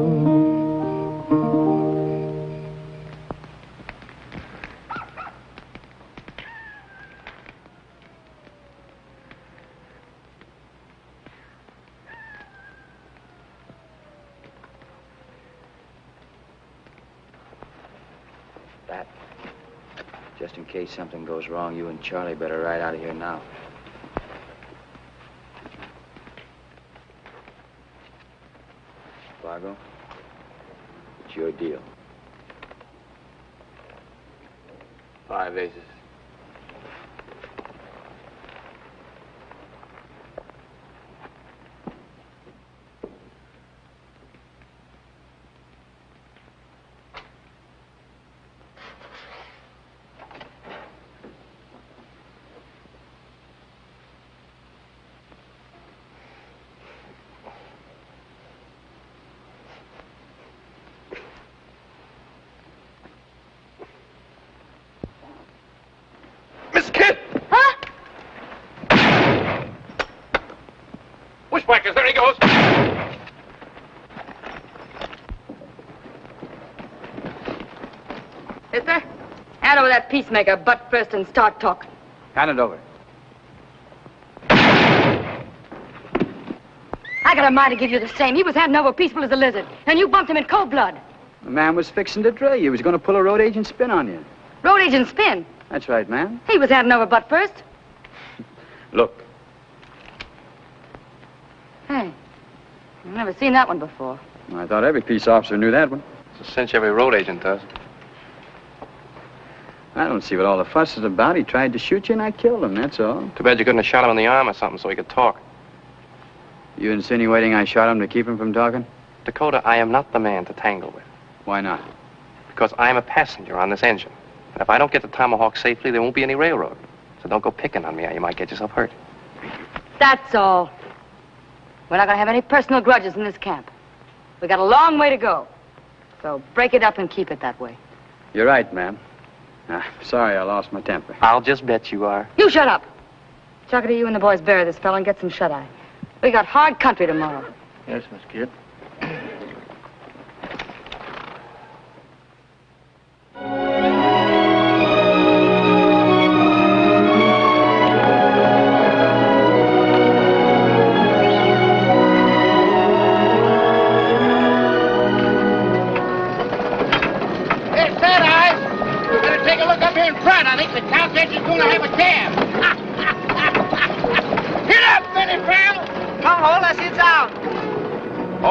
That. Just in case something goes wrong, you and Charlie better ride out of here now. Fargo, it's your deal.
5 aces. Miss Kid!
Huh?
Wishwhackers, there he goes.
Mister, hand over that peacemaker butt first and start talking.
Hand it over.
I got a mind to give you the same. He was handing over peaceful as a lizard, and you bumped him in cold blood.
The man was fixing to dray. He was going to pull a road agent spin on you.
Road agent spin.
That's right, ma'am.
He was handing over butt first.
Look.
Hey, I've never seen that one before.
I thought every peace officer knew that one.
It's a cinch every road agent does.
I don't see what all the fuss is about. He tried to shoot you and I killed him, that's all.
Too bad you couldn't have shot him in the arm or something so he could talk.
You insinuating I shot him to keep him from talking?
Dakota, I am not the man to tangle with.
Why not?
Because I am a passenger on this engine. And if I don't get to Tomahawk safely, there won't be any railroad. So don't go picking on me or you might get yourself hurt.
That's all. We're not going to have any personal grudges in this camp. We got a long way to go. So break it up and keep it that way.
You're right, ma'am. Sorry I lost my temper.
I'll just bet you are.
You shut up. Chuckity, you and the boys bury this fellow and get some shut-eye. We got hard country tomorrow.
Yes, Miss Kid.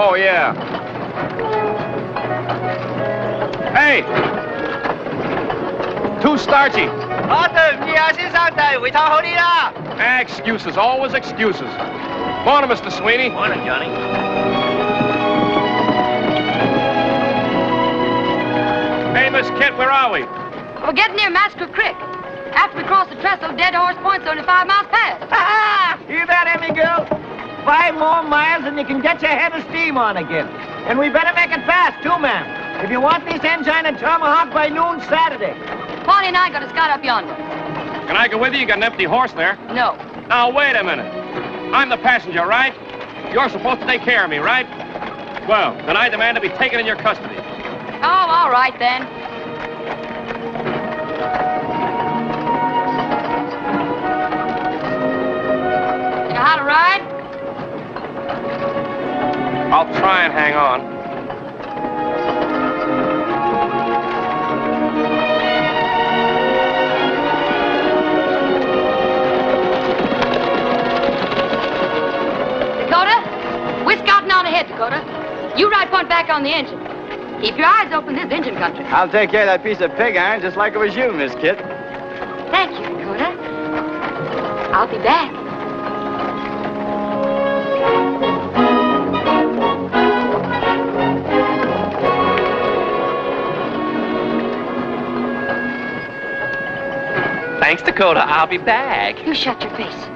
Oh, yeah. Hey! Too starchy. Excuses, always excuses. Morning, Mr. Sweeney.
Morning, Johnny.
Hey, Miss Kent, where are we?
We're getting near Massacre Creek. After we cross the trestle, Dead Horse Point's only 5 miles past.
Hear that, Emmy girl? 5 more miles and you can get your head of steam on again. And we better make it fast, too, ma'am. If you want this engine at Tomahawk by noon Saturday.
Bonnie and I got a scout up yonder.
Can I go with you? You got an empty horse there.
No.
Now, wait a minute. I'm the passenger, right? You're supposed to take care of me, right? Well, then I demand to be taken in your custody.
Oh, all right, then. You know how to ride?
I'll try and hang on.
We're scouting on ahead, Dakota. You ride point back on the engine. Keep your eyes open, this engine country.
I'll take care of that piece of pig iron just like it was you, Miss Kit.
Thank you, Dakota. I'll be back.
Thanks, Dakota. I'll be back.
You shut your face.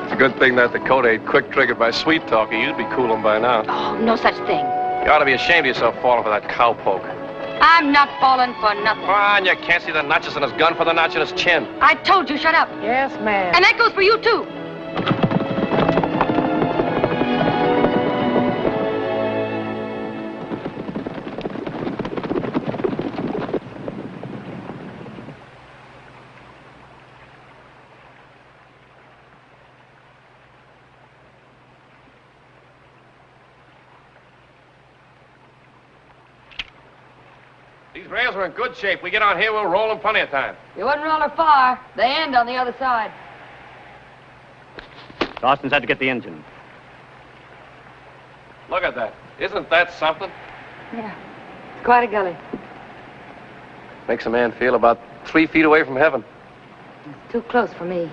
It's a good thing that Dakota ain't quick-triggered by sweet-talking. You'd be coolin' by now.
Oh, no such thing.
You ought to be ashamed of yourself falling for that cowpoke.
I'm not falling for nothing.
Come on, you can't see the notches in his gun for the notch in his chin.
I told you, shut up.
Yes, ma'am.
And that goes for you, too.
These rails are in good shape. We get on here, we'll roll in plenty of time.
You wouldn't roll her far. They end on the other side.
Dawson's had to get the engine.
Look at that. Isn't that something?
Yeah. It's quite a gully.
Makes a man feel about 3 feet away from heaven.
It's too close for me.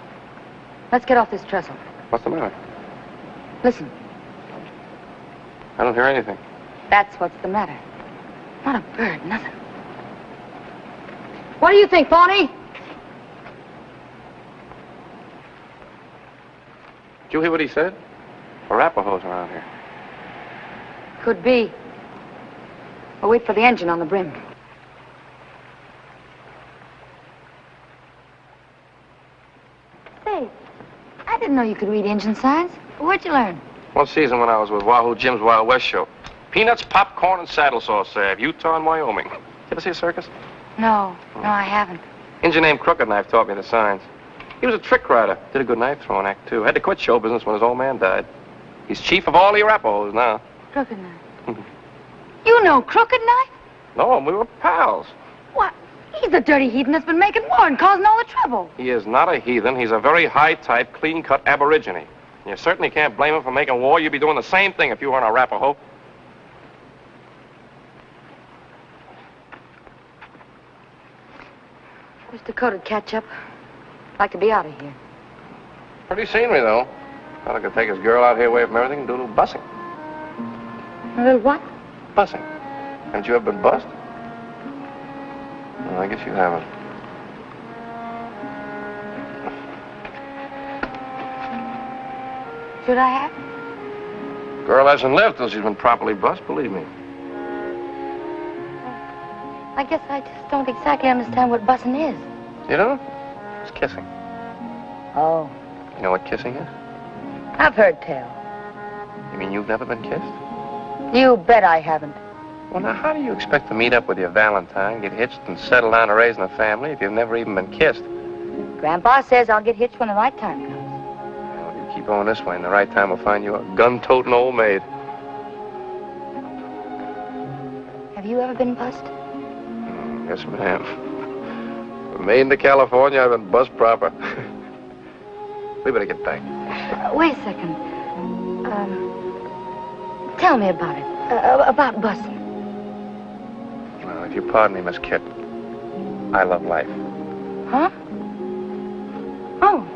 Let's get off this trestle.
What's the matter?
Listen.
I don't hear anything.
That's what's the matter. Not a bird, nothing. What do you think, Pawnee?
Did you hear what he said? Arapahoes around here.
Could be. We'll wait for the engine on the brim. Say, I didn't know you could read engine signs. Where'd you learn?
One season when I was with Wahoo Jim's Wild West show. Peanuts, popcorn, and saddle sauce salve. Utah and Wyoming. You ever see a circus?
No, I haven't.
Engine named Crooked Knife taught me the signs. He was a trick rider. Did a good knife throwing act, too. Had to quit show business when his old man died. He's chief of all the Arapahoes now.
Crooked Knife. You know Crooked Knife?
No, we were pals.
What? He's the dirty heathen that's been making war and causing all the trouble.
He is not a heathen. He's a very high-type, clean-cut aborigine. You certainly can't blame him for making war. You'd be doing the same thing if you were an Arapaho.
Wish Dakota would catch up. I'd like to be out of here.
Pretty scenery, though. Thought I could take his girl out here away from everything and do a little bussing.
A little what?
Bussing. Haven't you ever been bussed? Well, I guess you haven't.
Should I have?
Girl hasn't lived till she's been properly bussed, believe me.
I guess I just don't exactly understand what bussing is.
You don't? It's kissing.
Oh.
You know what kissing is?
I've heard tell.
You mean you've never been kissed?
You bet I haven't.
Well, now, how do you expect to meet up with your Valentine, get hitched, and settle down to raising a family if you've never even been kissed?
Grandpa says I'll get hitched when the right time comes.
Well, you keep on this way, and the right time will find you a gun-toting old maid.
Have you ever been bussed?
Yes, ma'am. From Maine to California, I've been bussed proper. We better get back.
Wait a second. Tell me about it. About busing.
Well, if you pardon me, Miss Kit, I love life.
Huh? Oh.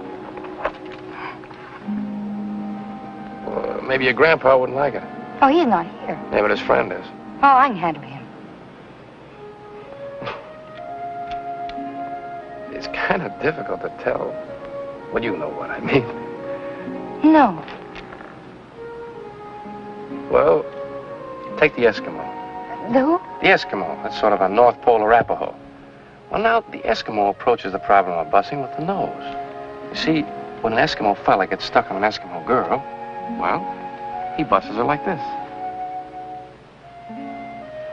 Well, maybe your grandpa wouldn't like it.
Oh, he's not here.
Yeah, but his friend is.
Oh, I can handle him.
It's kind of difficult to tell. Well, you know what I mean.
No.
Well, take the Eskimo.
The who?
The Eskimo. That's sort of a North Pole Arapaho. Well, now, the Eskimo approaches the problem of busing with the nose. You see, when an Eskimo fella gets stuck on an Eskimo girl, well, he busses her like this.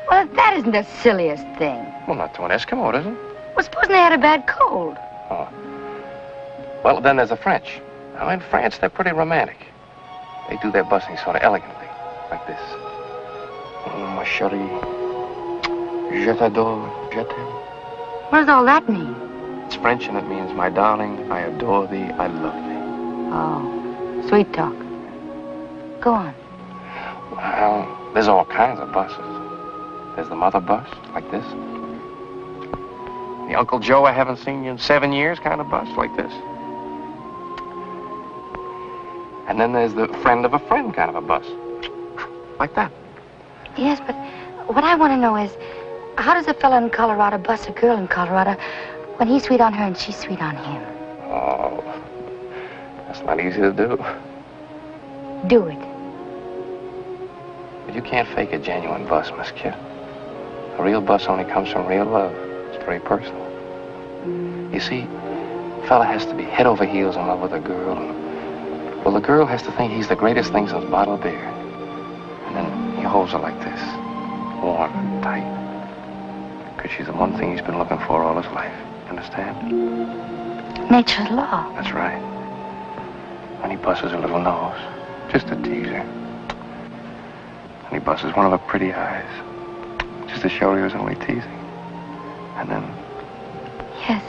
Well, that isn't the silliest thing.
Well, not to an Eskimo, it isn't.
Well, supposing they had a bad cold.
Oh. Well, then there's the French. Now, in France, they're pretty romantic. They do their busing sort of elegantly, like this. Oh, ma chérie, je t'adore, je t'aime.
What does all that mean?
It's French, and it means, my darling, I adore thee, I love thee.
Oh, sweet talk. Go on.
Well, there's all kinds of buses. There's the mother bus, like this. The Uncle Joe, I haven't seen you in 7 years kind of bus, like this. And then there's the friend of a friend kind of a bus, like that.
Yes, but what I want to know is, how does a fella in Colorado bus a girl in Colorado when he's sweet on her and she's sweet on him?
Oh, that's not easy to do.
Do it.
But you can't fake a genuine bus, Miss Kit. A real bus only comes from real love. It's very personal. You see, a fella has to be head over heels in love with a girl. And, well, the girl has to think he's the greatest thing since bottled beer. And then he holds her like this, warm and tight. Because she's the one thing he's been looking for all his life. Understand?
Nature's law.
That's right. And he busses her little nose, just to tease her. And he busses one of her pretty eyes, just to show he was only teasing. And then...
Yes.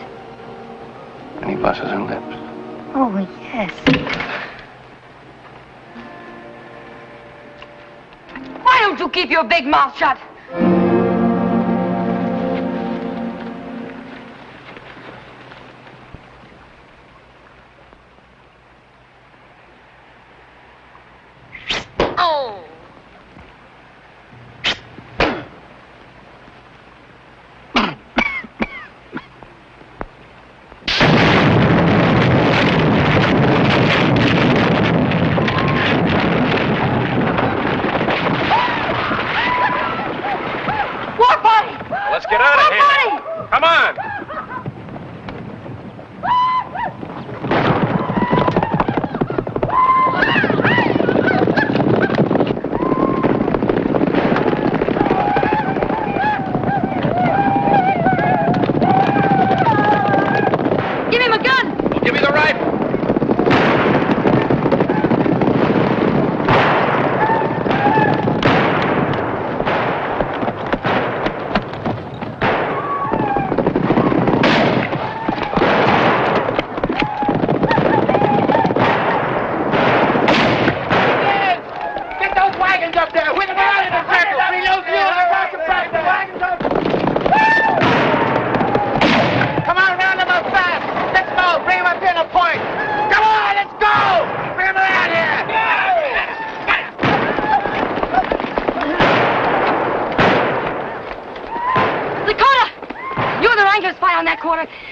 Then he busses her lips.
Oh, yes. Why don't you keep your big mouth shut?
Oh.
Let's get out of here. Come on.
Give him a gun.
Well, give me the rifle.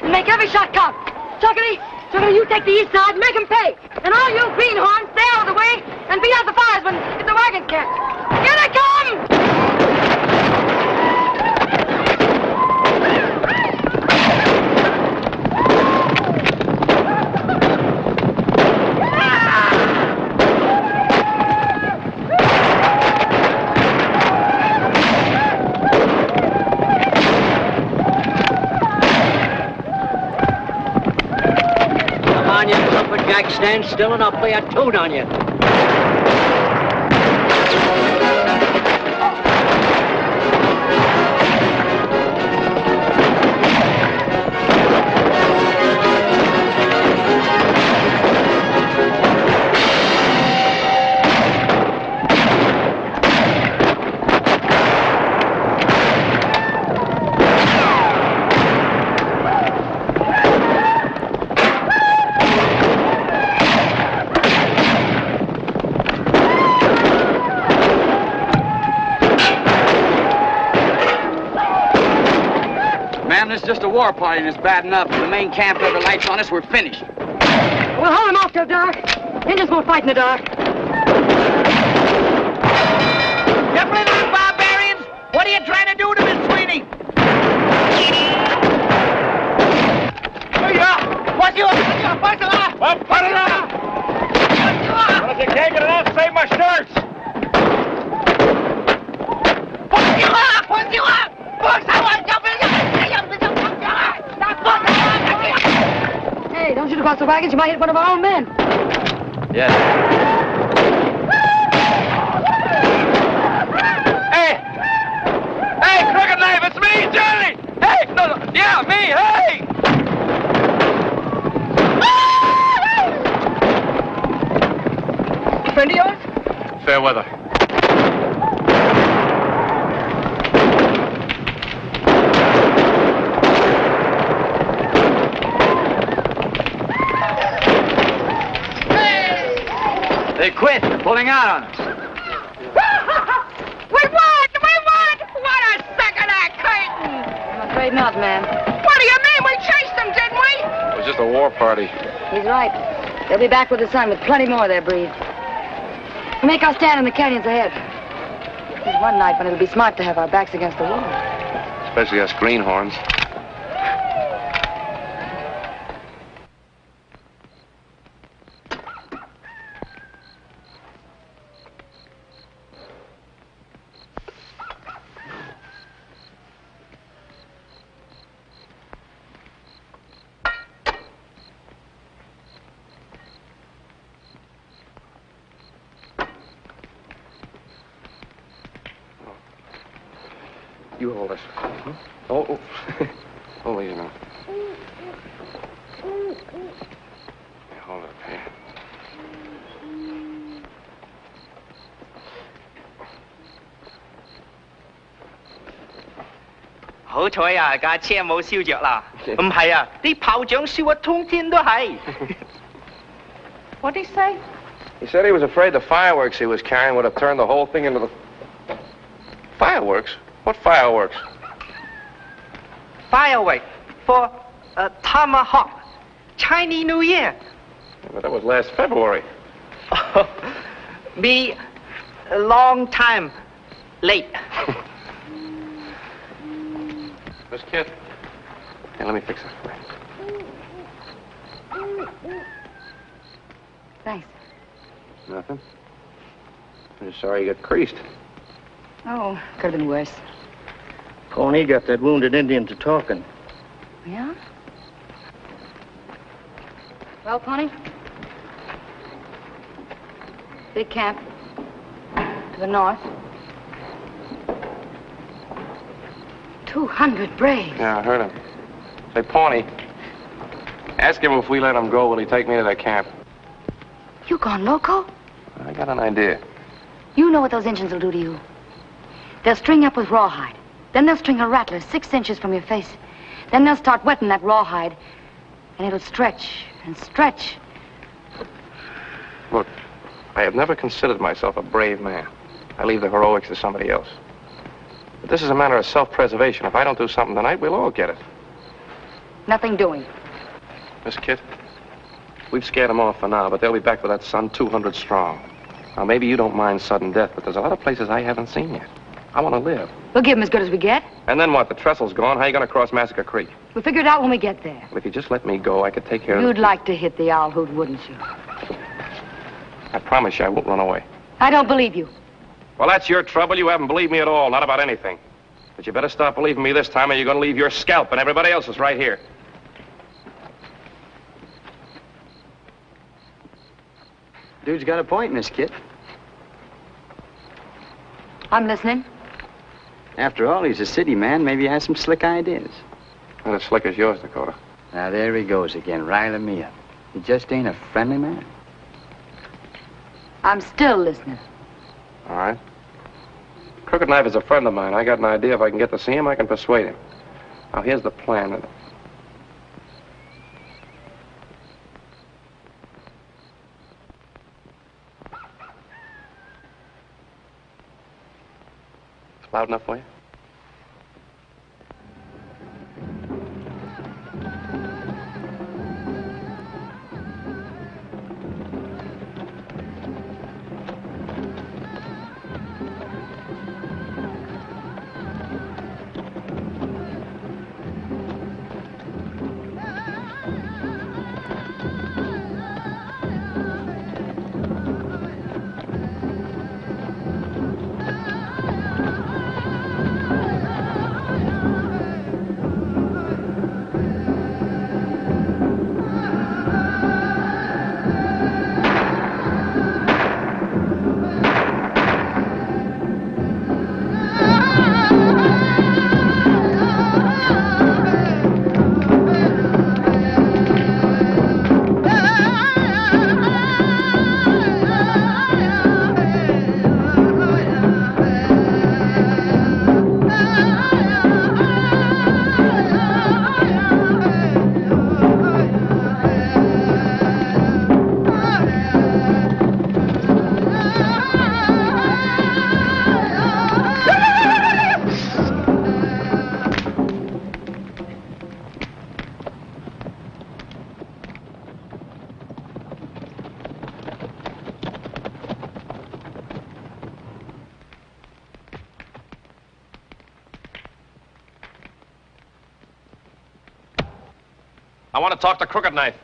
And make every shot count. Chuckity, you take the east side and make them pay. And all you greenhorns, stay out of the way and beat out the fires when if the wagons catch. Here they come!
Jack, stand still and I'll play a tune on you.
just a war party and it's bad enough. If the main camp ever lights on us, we're finished.
We'll hold him off till dark. Indians won't fight in the dark.
You blithering barbarians! What are you trying to do to Miss Sweeney? What you up?
Well, put it up! Well, if you can't get enough, save my shirts!
What you up?
Hey, don't shoot across the wagons. You might hit one of our own men.
Yes.
Hey, Crooked Knife, it's me, Johnny! Hey, no, yeah, me, hey!
Friend of yours?
Fair weather.
They quit. They're pulling out on us.
We won! What a second act, curtain!
I'm afraid not, ma'am.
What do you mean? We chased them, didn't we?
It was just a war party.
He's right. They'll be back with the sun with plenty more of their breed. We'll make our stand in the canyons ahead. There's one night when it'll be smart to have our backs against the wall.
Especially us greenhorns. You hold this. Oh. Oh, wait a minute. Hold it up here.
Hảo彩啊，架車冇燒着啦。唔係啊，啲炮仗燒啊，通天都係。
What did he say?
He said he was afraid the fireworks he was carrying would have turned the whole thing into the... Fireworks? What fireworks?
Firework for Tomahawk, Chinese New Year.
Yeah, but that was last February.
Be a long time late.
Miss Kit. Here, let me fix it for you.
Thanks.
Nothing. I'm just sorry you got creased.
Oh, could have been worse.
Pony got that wounded Indian to talking.
Yeah? Well, Pony? Big camp. To the north. 200 braves.
Yeah, I heard him. Say, Pawnee, ask him if we let him go, will he take me to that camp?
You gone loco?
I got an idea.
You know what those Indians will do to you. They'll string you up with rawhide. Then they'll string a rattler 6 inches from your face. Then they'll start wetting that rawhide. And it'll stretch and stretch.
Look, I have never considered myself a brave man. I leave the heroics to somebody else. But this is a matter of self-preservation. If I don't do something tonight, we'll all get it.
Nothing doing.
Miss Kit, we've scared them off for now, but they'll be back with that sun 200 strong. Now, maybe you don't mind sudden death, but there's a lot of places I haven't seen yet. I want to live.
We'll give them as good as we get.
And then what? The trestle's gone. How are you going to cross Massacre Creek?
We'll figure it out when we get there.
Well, if you just let me go, I could take care of
You'd like to hit the owl hoot, wouldn't you?
I promise you I won't run away.
I don't believe you.
Well, that's your trouble. You haven't believed me at all, not about anything. But you better stop believing me this time, or you're going to leave your scalp and everybody else's right here.
Dude's got a point, Miss Kit.
I'm listening.
After all, he's a city man. Maybe he has some slick ideas.
Not as slick as yours, Dakota.
Now, there he goes again, riling me up. He just ain't a friendly man.
I'm still listening.
All right. Crooked Knife is a friend of mine. I got an idea. If I can get to see him, I can persuade him. Now, here's the plan. Loud enough for you? want to talk to Crooked Knife.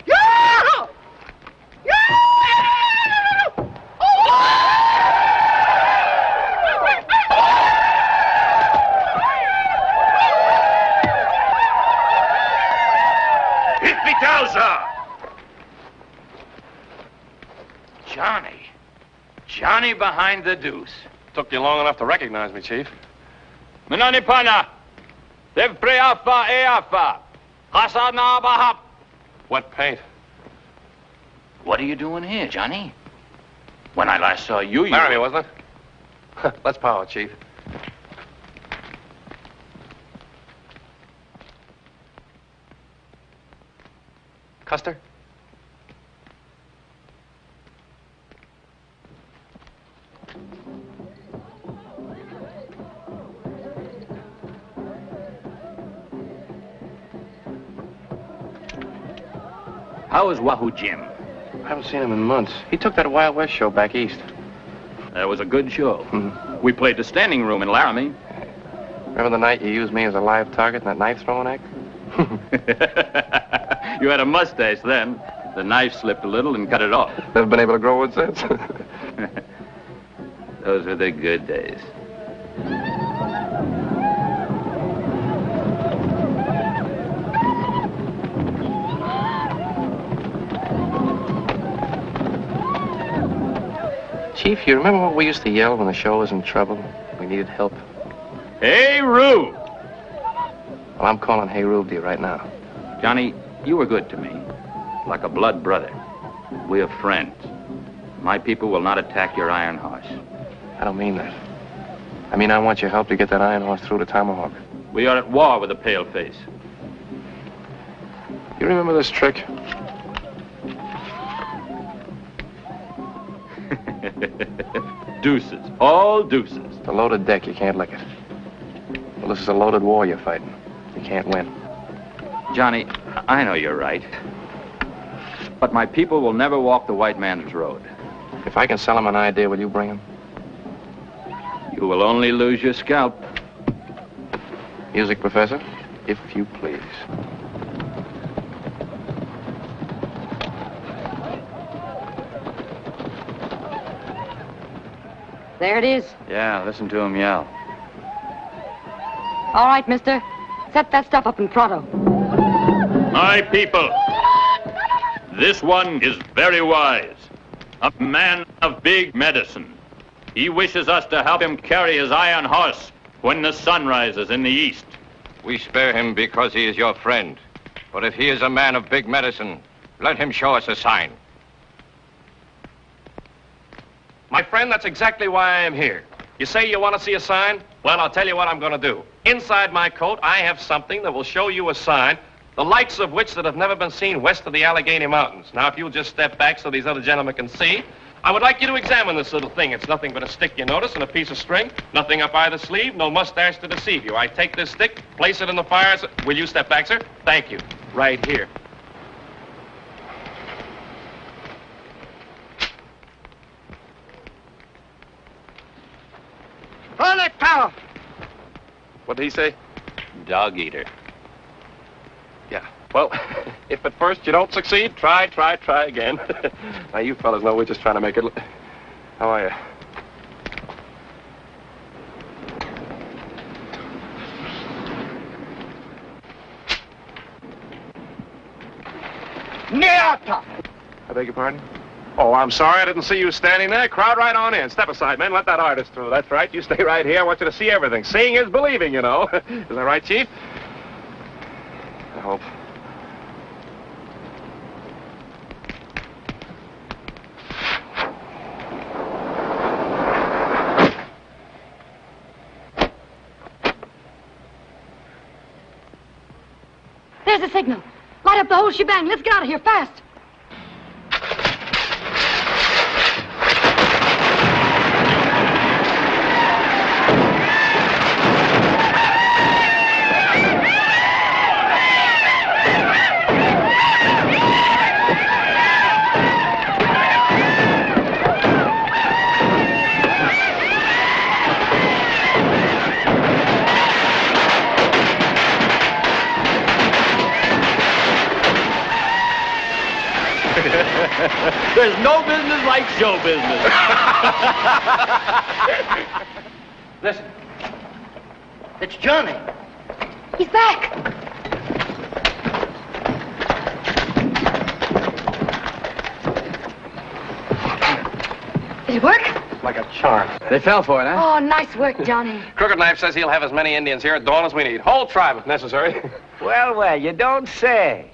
Johnny behind the deuce.
Took you long enough to recognize me, Chief.
Minani pana. Dev preafa eafa. Hasana bahap.
Wet paint.
What are you doing here, Johnny? When I last saw you,
Laramie, wasn't it? Let's power, Chief. Custer?
How is Wahoo Jim?
I haven't seen him in months. He took that Wild West show back east.
That was a good show. We played the standing room in Laramie.
Remember the night you used me as a live target in that knife throwing act?
You had a mustache then. The knife slipped a little and cut it off.
Never been able to grow one since.
Those were the good days.
Chief, you remember what we used to yell when the show was in trouble? We needed help.
Hey, Rube!
Well, I'm calling Hey Rube to you right now.
Johnny, you were good to me. Like a blood brother. We are friends. My people will not attack your iron horse.
I don't mean that. I mean, I want your help to get that iron horse through to Tomahawk.
We are at war with the paleface.
You remember this trick?
Deuces. All deuces.
It's a loaded deck. You can't lick it. Well, this is a loaded war you're fighting. You can't win.
Johnny, I know you're right. But my people will never walk the white man's road.
If I can sell him an idea, will you bring him?
You will only lose your scalp.
Music, Professor, if you please.
There it is.
Yeah, listen to him yell.
All right, mister. Set that stuff up in pronto.
My people, this one is very wise. A man of big medicine. He wishes us to help him carry his iron horse when the sun rises in the east.
We spare him because he is your friend. But if he is a man of big medicine, let him show us a sign.
My friend, that's exactly why I am here. You say you want to see a sign? Well, I'll tell you what I'm going to do. Inside my coat, I have something that will show you a sign, the likes of which that have never been seen west of the Allegheny Mountains. Now, if you'll just step back so these other gentlemen can see, I would like you to examine this little thing. It's nothing but a stick, you notice, and a piece of string. Nothing up either sleeve, no mustache to deceive you. I take this stick, place it in the fire. Will you step back, sir? Thank you. Right here.
Hold it, Powell.
What did he say?
Dog eater.
Yeah. Well, if at first you don't succeed, try again. Now, you fellas know we're just trying to make it... How are you? I beg your pardon? Oh, I'm sorry. I didn't see you standing there. Crowd right on in. Step aside, men. Let that artist through. That's right. You stay right here. I want you to see everything. Seeing is believing, you know. Is that right, Chief? I hope.
There's the signal. Light up the whole shebang. Let's get out of here fast.
There's no business like show business.
Listen. It's Johnny.
He's back. Did it work?
Like a charm.
They fell for it, huh?
Oh, nice work, Johnny.
Crooked Knife says he'll have as many Indians here at dawn as we need. Whole tribe, if necessary.
Well, you don't say.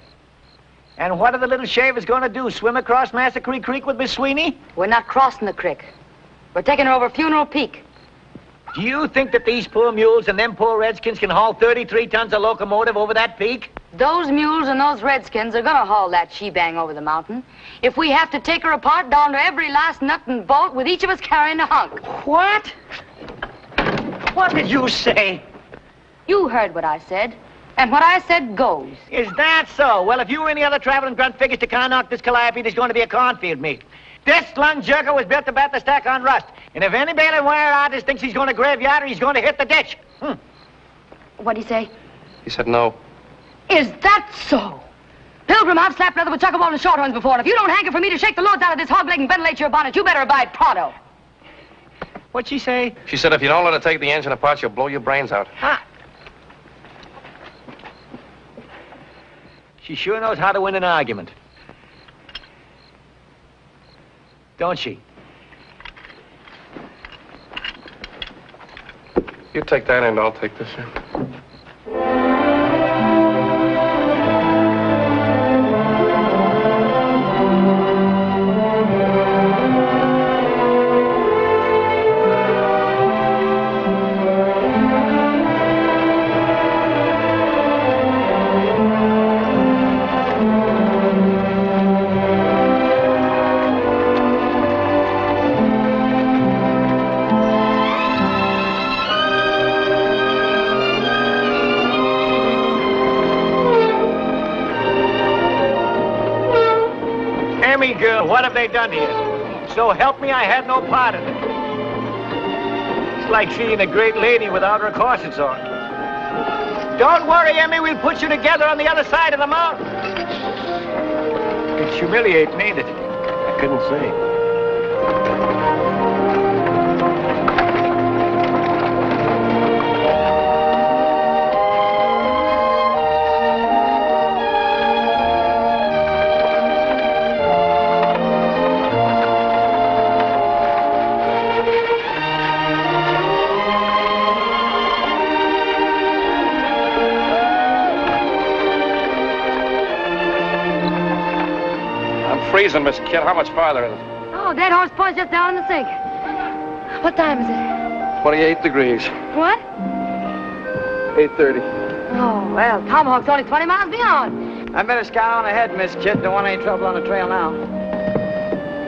And what are the little shavers going to do? Swim across Massacre Creek with Miss Sweeney?
We're not crossing the creek. We're taking her over Funeral Peak.
Do you think that these poor mules and them poor redskins can haul 33 tons of locomotive over that peak?
Those mules and those redskins are gonna haul that shebang over the mountain. If we have to take her apart down to every last nut and bolt with each of us carrying a hunk.
What? What did you say?
You heard what I said. And what I said goes.
Is that so? Well, if you or any other traveling grunt figures to knock this calliope, there's going to be a cornfield meet. This lung jerker was built to bat the stack on rust. And if any bailing wire artist thinks he's going to graveyard her, he's going to hit the ditch.
What'd he say?
He said no.
Is that so? Pilgrim, I've slapped leather with chuckaball and shorthorns before, and if you don't hanker for me to shake the loads out of this hog leg and ventilate your bonnet, you better abide pronto.
What'd she say?
She said if you don't let her take the engine apart, she'll blow your brains out.
Huh? She sure knows how to win an argument. Don't she?
You take that end, I'll take this end.
Girl, what have they done here? So help me, I had no part in it. It's like seeing a great lady without her corsets on. Don't worry, Emmy, we'll put you together on the other side of the mountain. It's humiliating, ain't it?
I couldn't say. Freezing, Miss Kid. How much farther is it?
Oh, that horse point's just down in the sink. What time is it?
28 degrees.
What?
8:30.
Oh, well, Tomahawk's only 20 miles beyond.
I better scout on ahead, Miss Kid. Don't want any trouble on the trail now.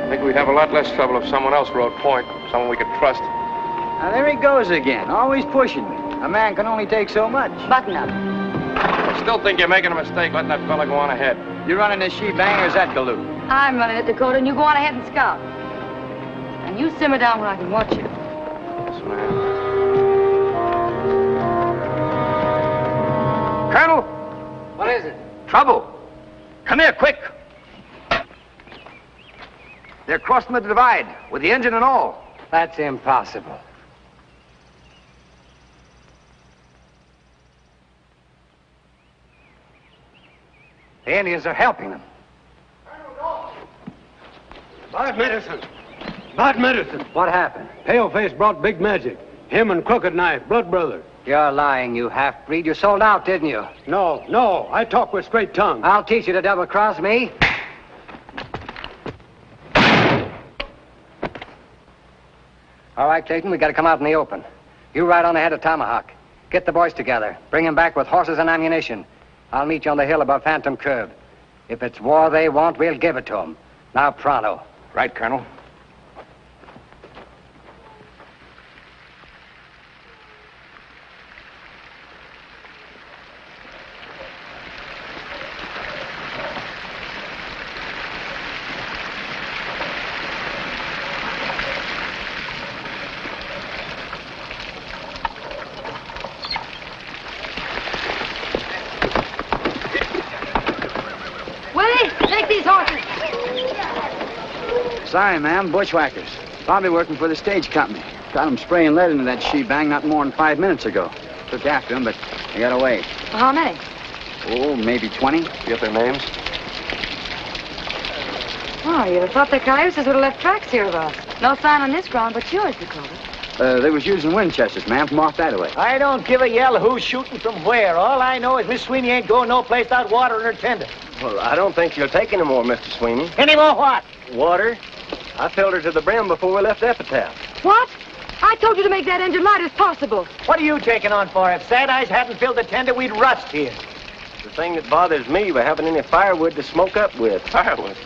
I think we'd have a lot less trouble if someone else rode point. Someone we could trust.
Now, there he goes again, always pushing me. A man can only take so much.
Button up.
I still think you're making a mistake letting that fella go on ahead.
You running this shebang or is that Galoot?
I'm running it, Dakota, and you go on ahead and scout. And you simmer down where I can watch you.
Yes, ma'am.
Colonel! What is it? Trouble. Come here, quick. They're crossing the divide, with the engine and all.
That's impossible.
The Indians are helping them.
Bad medicine. Bad medicine.
What happened?
Paleface brought big magic. Him and Crooked Knife, blood brothers.
You're lying, you half-breed. You sold out, didn't you?
No. I talk with straight tongue.
I'll teach you to double-cross me. All right, Clayton, we got to come out in the open. You ride on ahead of Tomahawk. Get the boys together. Bring them back with horses and ammunition. I'll meet you on the hill above Phantom Curve. If it's war they want, we'll give it to them. Now, pronto.
Right, Colonel.
Willie, take these horses.
Sorry, ma'am. Bushwhackers. Probably working for the stage company. Got them spraying lead into that she-bang not more than 5 minutes ago. Took after them, but they got away.
Well, how many?
Oh, maybe 20.
You get their names?
Oh, you'd have thought the cayuses would have left tracks here of us. No sign on this ground but yours, Dakota.
They was using Winchesters, ma'am, from off that way.
I don't give a yell who's shooting from where. All I know is Miss Sweeney ain't going no place without water in her tender.
Well, I don't think you'll take any more, Mr. Sweeney.
Any more what?
Water. I filled her to the brim before we left Epitaph.
What? I told you to make that engine light as possible.
What are you taking on for? If Sad Eyes hadn't filled the tender, we'd rust here.
The thing that bothers me, we haven't any firewood to smoke up with.
Firewood?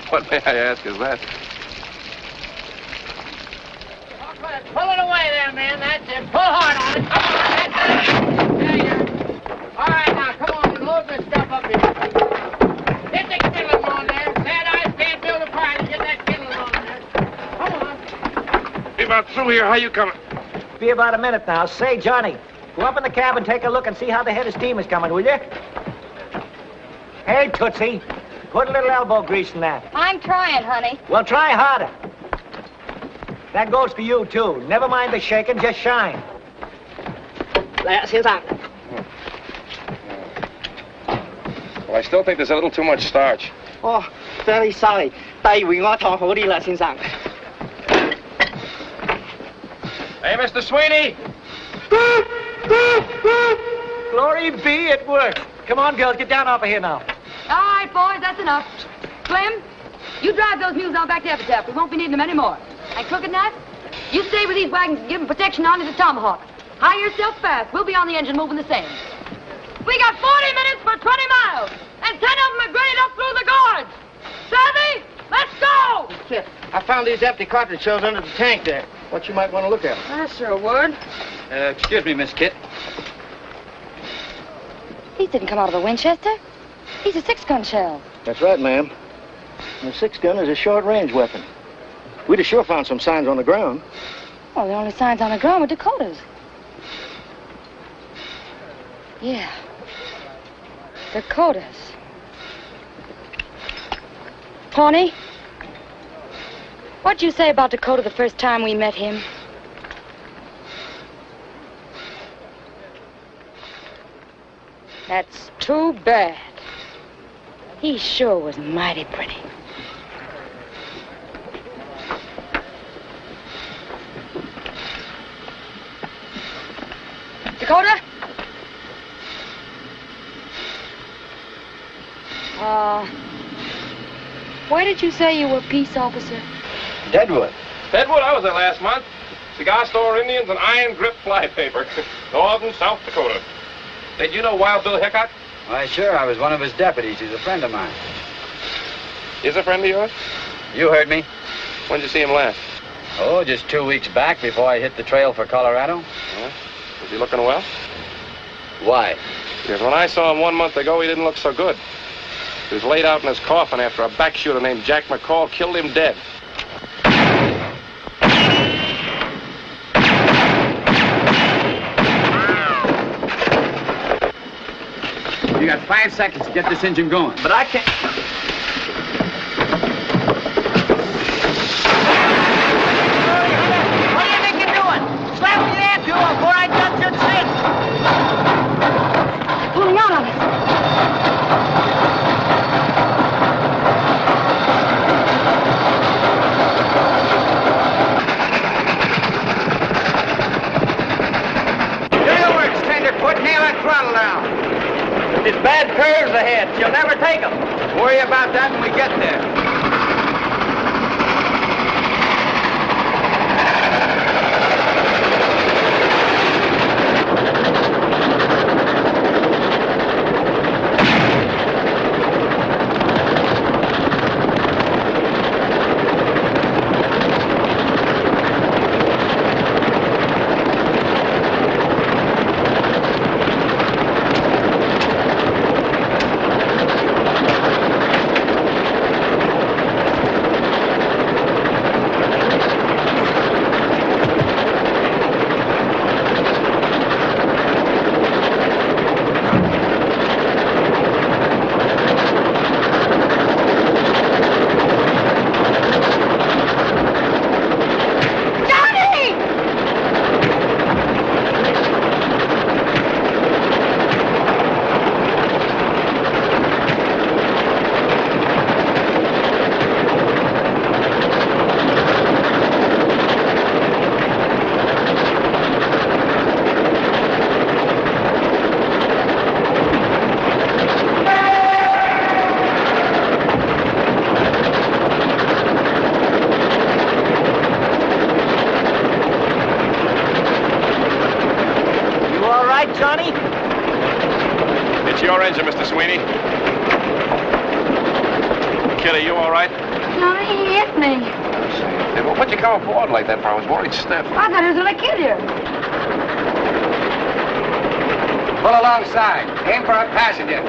What, may I ask, is that?
Pull it away there, man. That's it. Pull hard on it. Come on. That's it. There you are. All right, now, come on and load this stuff up here. Hit the kindling on there. Sad Eyes can't build a fire to get that kindling on there. Come on.
Be about through here. How you coming?
Be about a minute now. Say, Johnny, go up in the cab and take a look and see how the head of steam is coming, will you? Hey, Tootsie, put a little elbow grease in that.
I'm trying, honey.
Well, try harder. That goes for you, too. Never mind the shaking, just shine.
来，先生。
Well, I still think there's a little too much starch.
Oh, very sorry. 第二回我堂好啲啦，先生。
Hey, Mr. Sweeney!
Glory be, it worked. Come on, girls, get down off of here now.
All right, boys, that's enough. Slim, you drive those mules on back to Epitaph. We won't be needing them anymore. And Crooked Knife, you stay with these wagons and give them protection on to the Tomahawk. Hire yourself fast. We'll be on the engine moving the same. We got 40 minutes for 20 miles, and 10 of them are graded up through the gorge. Savvy? Let's go!
I found these empty cartridge shells under the tank there. What you might want to look at.
I sure would.
Excuse me, Miss Kit.
These didn't come out of the Winchester. These are 6-gun shells.
That's right, ma'am. And the 6-gun is a short-range weapon. We'd have sure found some signs on the ground.
Well, the only signs on the ground were Dakota's. Yeah. Dakota's. Pawnee, what'd you say about Dakota the first time we met him? That's too bad. He sure was mighty pretty. Dakota? Where did you say you were peace officer?
Deadwood.
Deadwood, I was there last month. Cigar store Indians and iron grip flypaper. Northern South Dakota. Did you know Wild Bill Hickok?
Why, sure. I was one of his deputies. He's a friend of mine.
Is a friend of yours?
You heard me.
When'd you see him last?
Oh, just 2 weeks back before I hit the trail for Colorado.
Was he looking well?
Why?
Because when I saw him 1 month ago, he didn't look so good. He was laid out in his coffin after a back shooter named Jack McCall killed him dead.
You got 5 seconds to get this engine going.
But I can't... What do you think you're doing? Slap me there, too, before I touch your shit.
Pulling out on us.
Nail that throttle down.
There's bad curves ahead. You'll never take them.
Worry about that when we get there.
Johnny?
It's your engine, Mr. Sweeney. Kitty, you all right?
No, he hit me.
Hey, well, what'd you come aboard like that for? I was worried stiff.
I thought he was going to kill you.
Pull alongside. Aim for a passenger.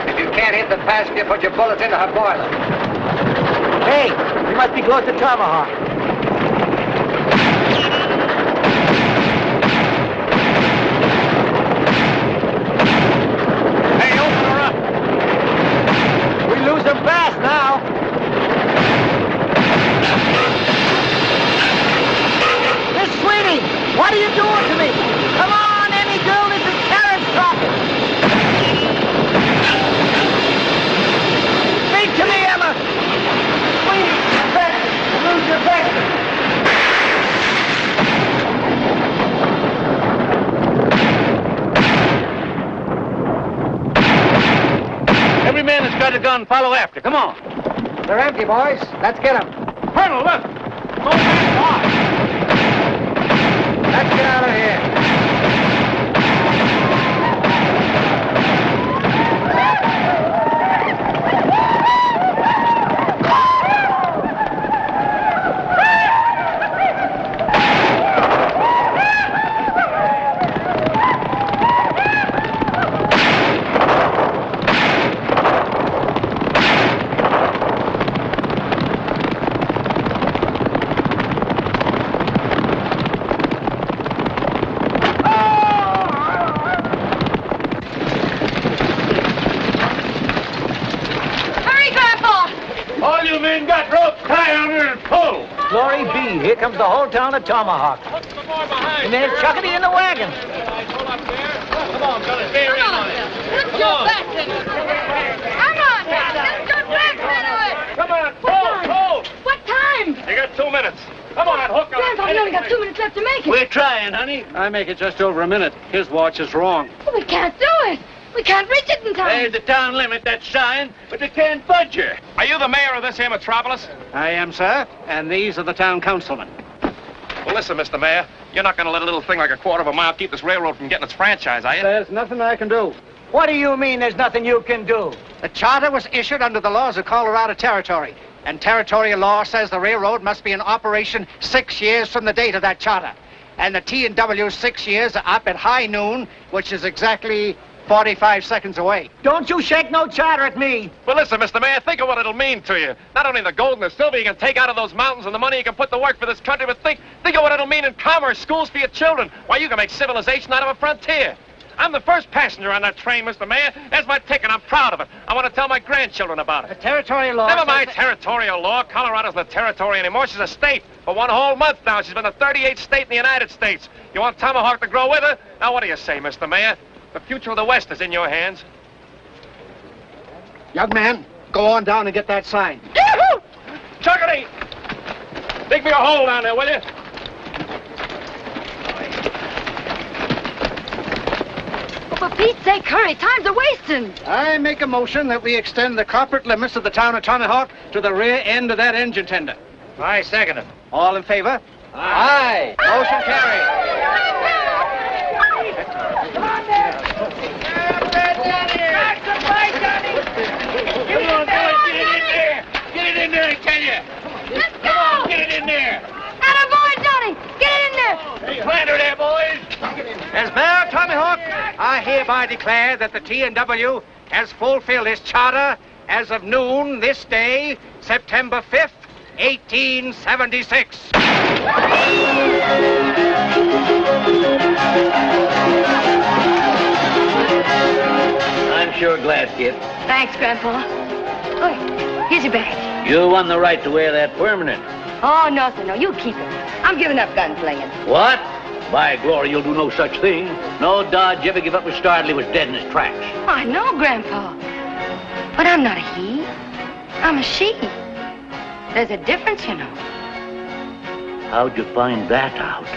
If you can't hit the passenger, put your bullets into her boiler.
Hey, we must be close to Tomahawk.
Hey, open her up.
We lose them fast now. Miss Sweeney, what are you doing to me? Come on, any girl, this is carriage traffic. Speak to me, Emma. Sweeney, lose your vector. Every man that's got a gun, follow after. Come on.
They're empty, boys. Let's get them.
Colonel, look. Go back.
Let's get out of here.
Glory be, here comes the whole town of Tomahawk. And there's Chuckity in the wagon.
Come on, fellas, bear in on it. Put your back in it. Come on, let's go back into it.
Come on, pull.
What time?
You got 2 minutes. Come on, hook up.
Grandpa, we only got 2 minutes left to make it.
We're trying, honey. I make it just over a minute. His watch is wrong.
We can't do it. We can't reach it in time.
There's the town limit, that sign, but they can't budge her.
Are you the mayor of this here metropolis?
I am, sir, and these are the town councilmen.
Well, listen, Mr. Mayor, you're not going to let a little thing like a quarter of a mile keep this railroad from getting its franchise, are you?
There's nothing I can do.
What do you mean there's nothing you can do?
The charter was issued under the laws of Colorado Territory, and territorial law says the railroad must be in operation 6 years from the date of that charter. And the T&W's 6 years are up at high noon, which is exactly 45 seconds away.
Don't you shake no charter at me.
Well, listen, Mr. Mayor, think of what it'll mean to you. Not only the gold and the silver you can take out of those mountains and the money you can put to work for this country, but think of what it'll mean in commerce, schools for your children. Why, you can make civilization out of a frontier. I'm the first passenger on that train, Mr. Mayor. There's my ticket. I'm proud of it. I want to tell my grandchildren about it.
The territorial law...
Never mind territorial law. Colorado's not a territory anymore. She's a state. For 1 whole month now, she's been the 38th state in the United States. You want Tomahawk to grow with her? Now, what do you say, Mr. Mayor? The future of the West is in your hands.
Young man, go on down and get that sign.
Yahoo! Chuckity! Dig me a hole down there, will you?
For Pete's sake, hurry. Time's a-wasting.
I make a motion that we extend the corporate limits of the town of Tomahawk to the rear end of that engine tender.
I second it.
All in favor?
Aye.
Motion carried.
Come on there.
Get it in there, I tell you.
Let's go.
Come on, get it in there.
Attaboy, Johnny. Get it in there.
Hey, plant her there, boys.
As mayor of Tomahawk, I hereby declare that the T&W has fulfilled its charter as of noon this day, September 5th, 1876.
I'm sure glad, kid.
Thanks, Grandpa. Look, here's your badge.
You won the right to wear that permanent.
Oh, no, sir, no. You keep it. I'm giving up gunslinging.
What? By glory, you'll do no such thing. No Dodge ever give up with Starley was dead in his tracks.
I know, Grandpa. But I'm not a he. I'm a she. There's a difference, you know.
How'd you find that out?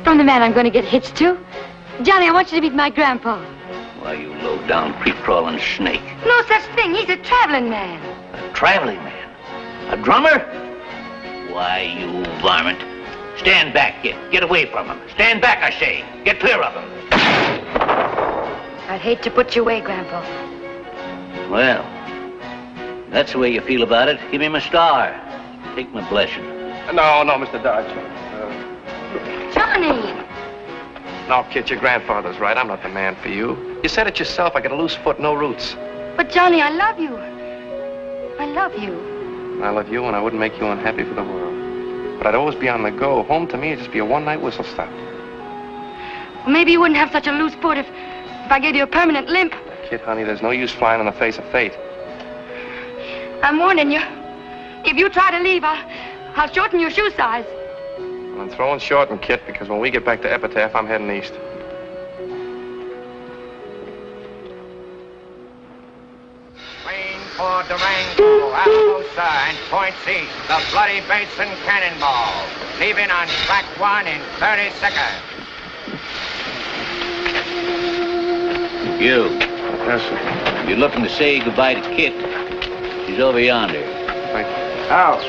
From the man I'm going to get hitched to. Johnny, I want you to meet my grandpa.
Why, you low-down, creep-crawling snake.
No such thing. He's a traveling man.
A traveling man? A drummer? Why, you varmint. Stand back, kid. Get away from him. Stand back, I say. Get clear of him.
I'd hate to put you away, Grandpa.
Well, that's the way you feel about it. Give me my star. Take my blessing.
No, Mr. Dodge.
Johnny!
No, kid, your grandfather's right. I'm not the man for you. You said it yourself. I got a loose foot, no roots.
But, Johnny, I love you. I love you.
I love you, and I wouldn't make you unhappy for the world. But I'd always be on the go. Home to me would just be a one-night whistle stop.
Well, maybe you wouldn't have such a loose foot if I gave you a permanent limp.
Kid, honey, there's no use flying in the face of fate.
I'm warning you. If you try to leave, I'll shorten your shoe size.
Well, I'm throwing short and Kit, because when we get back to Epitaph, I'm heading east.
For Durango, Alamosa, and Point C, the Bloody Basin Cannonball, leaving on track 1 in 30 seconds.
You.
Yes, sir.
You're looking to say goodbye to Kit. She's over yonder.
Thank you.
How?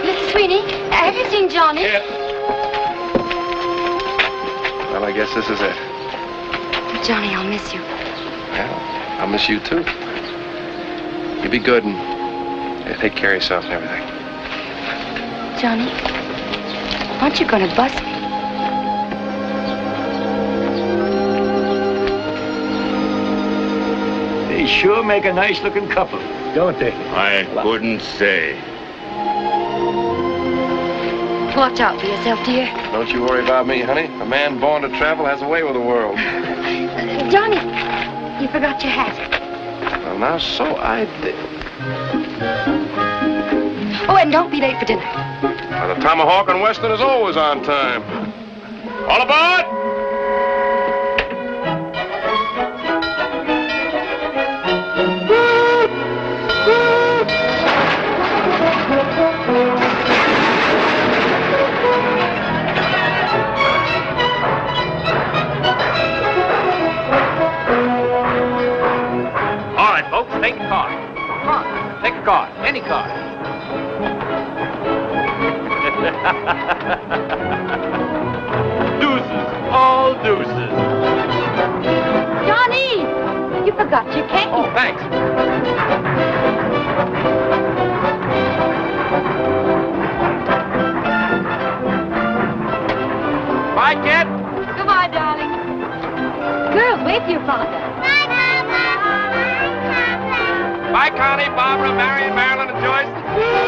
Mr. Sweeney, have you seen Johnny?
Kit. Well, I guess this is it.
Johnny, I'll miss you.
Well, I'll miss you, too. You be good and take care of yourself and everything.
Johnny, aren't you going to bust me?
They sure make a nice-looking couple, don't they?
I couldn't say.
Watch out for yourself, dear.
Don't you worry about me, honey. A man born to travel has a way with the world.
Johnny, you forgot your hat.
Well, now, so I did.
Oh, and don't be late for dinner.
Well, the Tomahawk and Western is always on time. All aboard!
All right, folks, take a car. Come on, take a car. Any car.
Deuces, all deuces.
Johnny! You forgot your cane.
Oh, thanks.
Bye, Kit.
Goodbye, darling. Girls, wait for your father.
Bye, Connie, Barbara, Marion, Marilyn, and Joyce.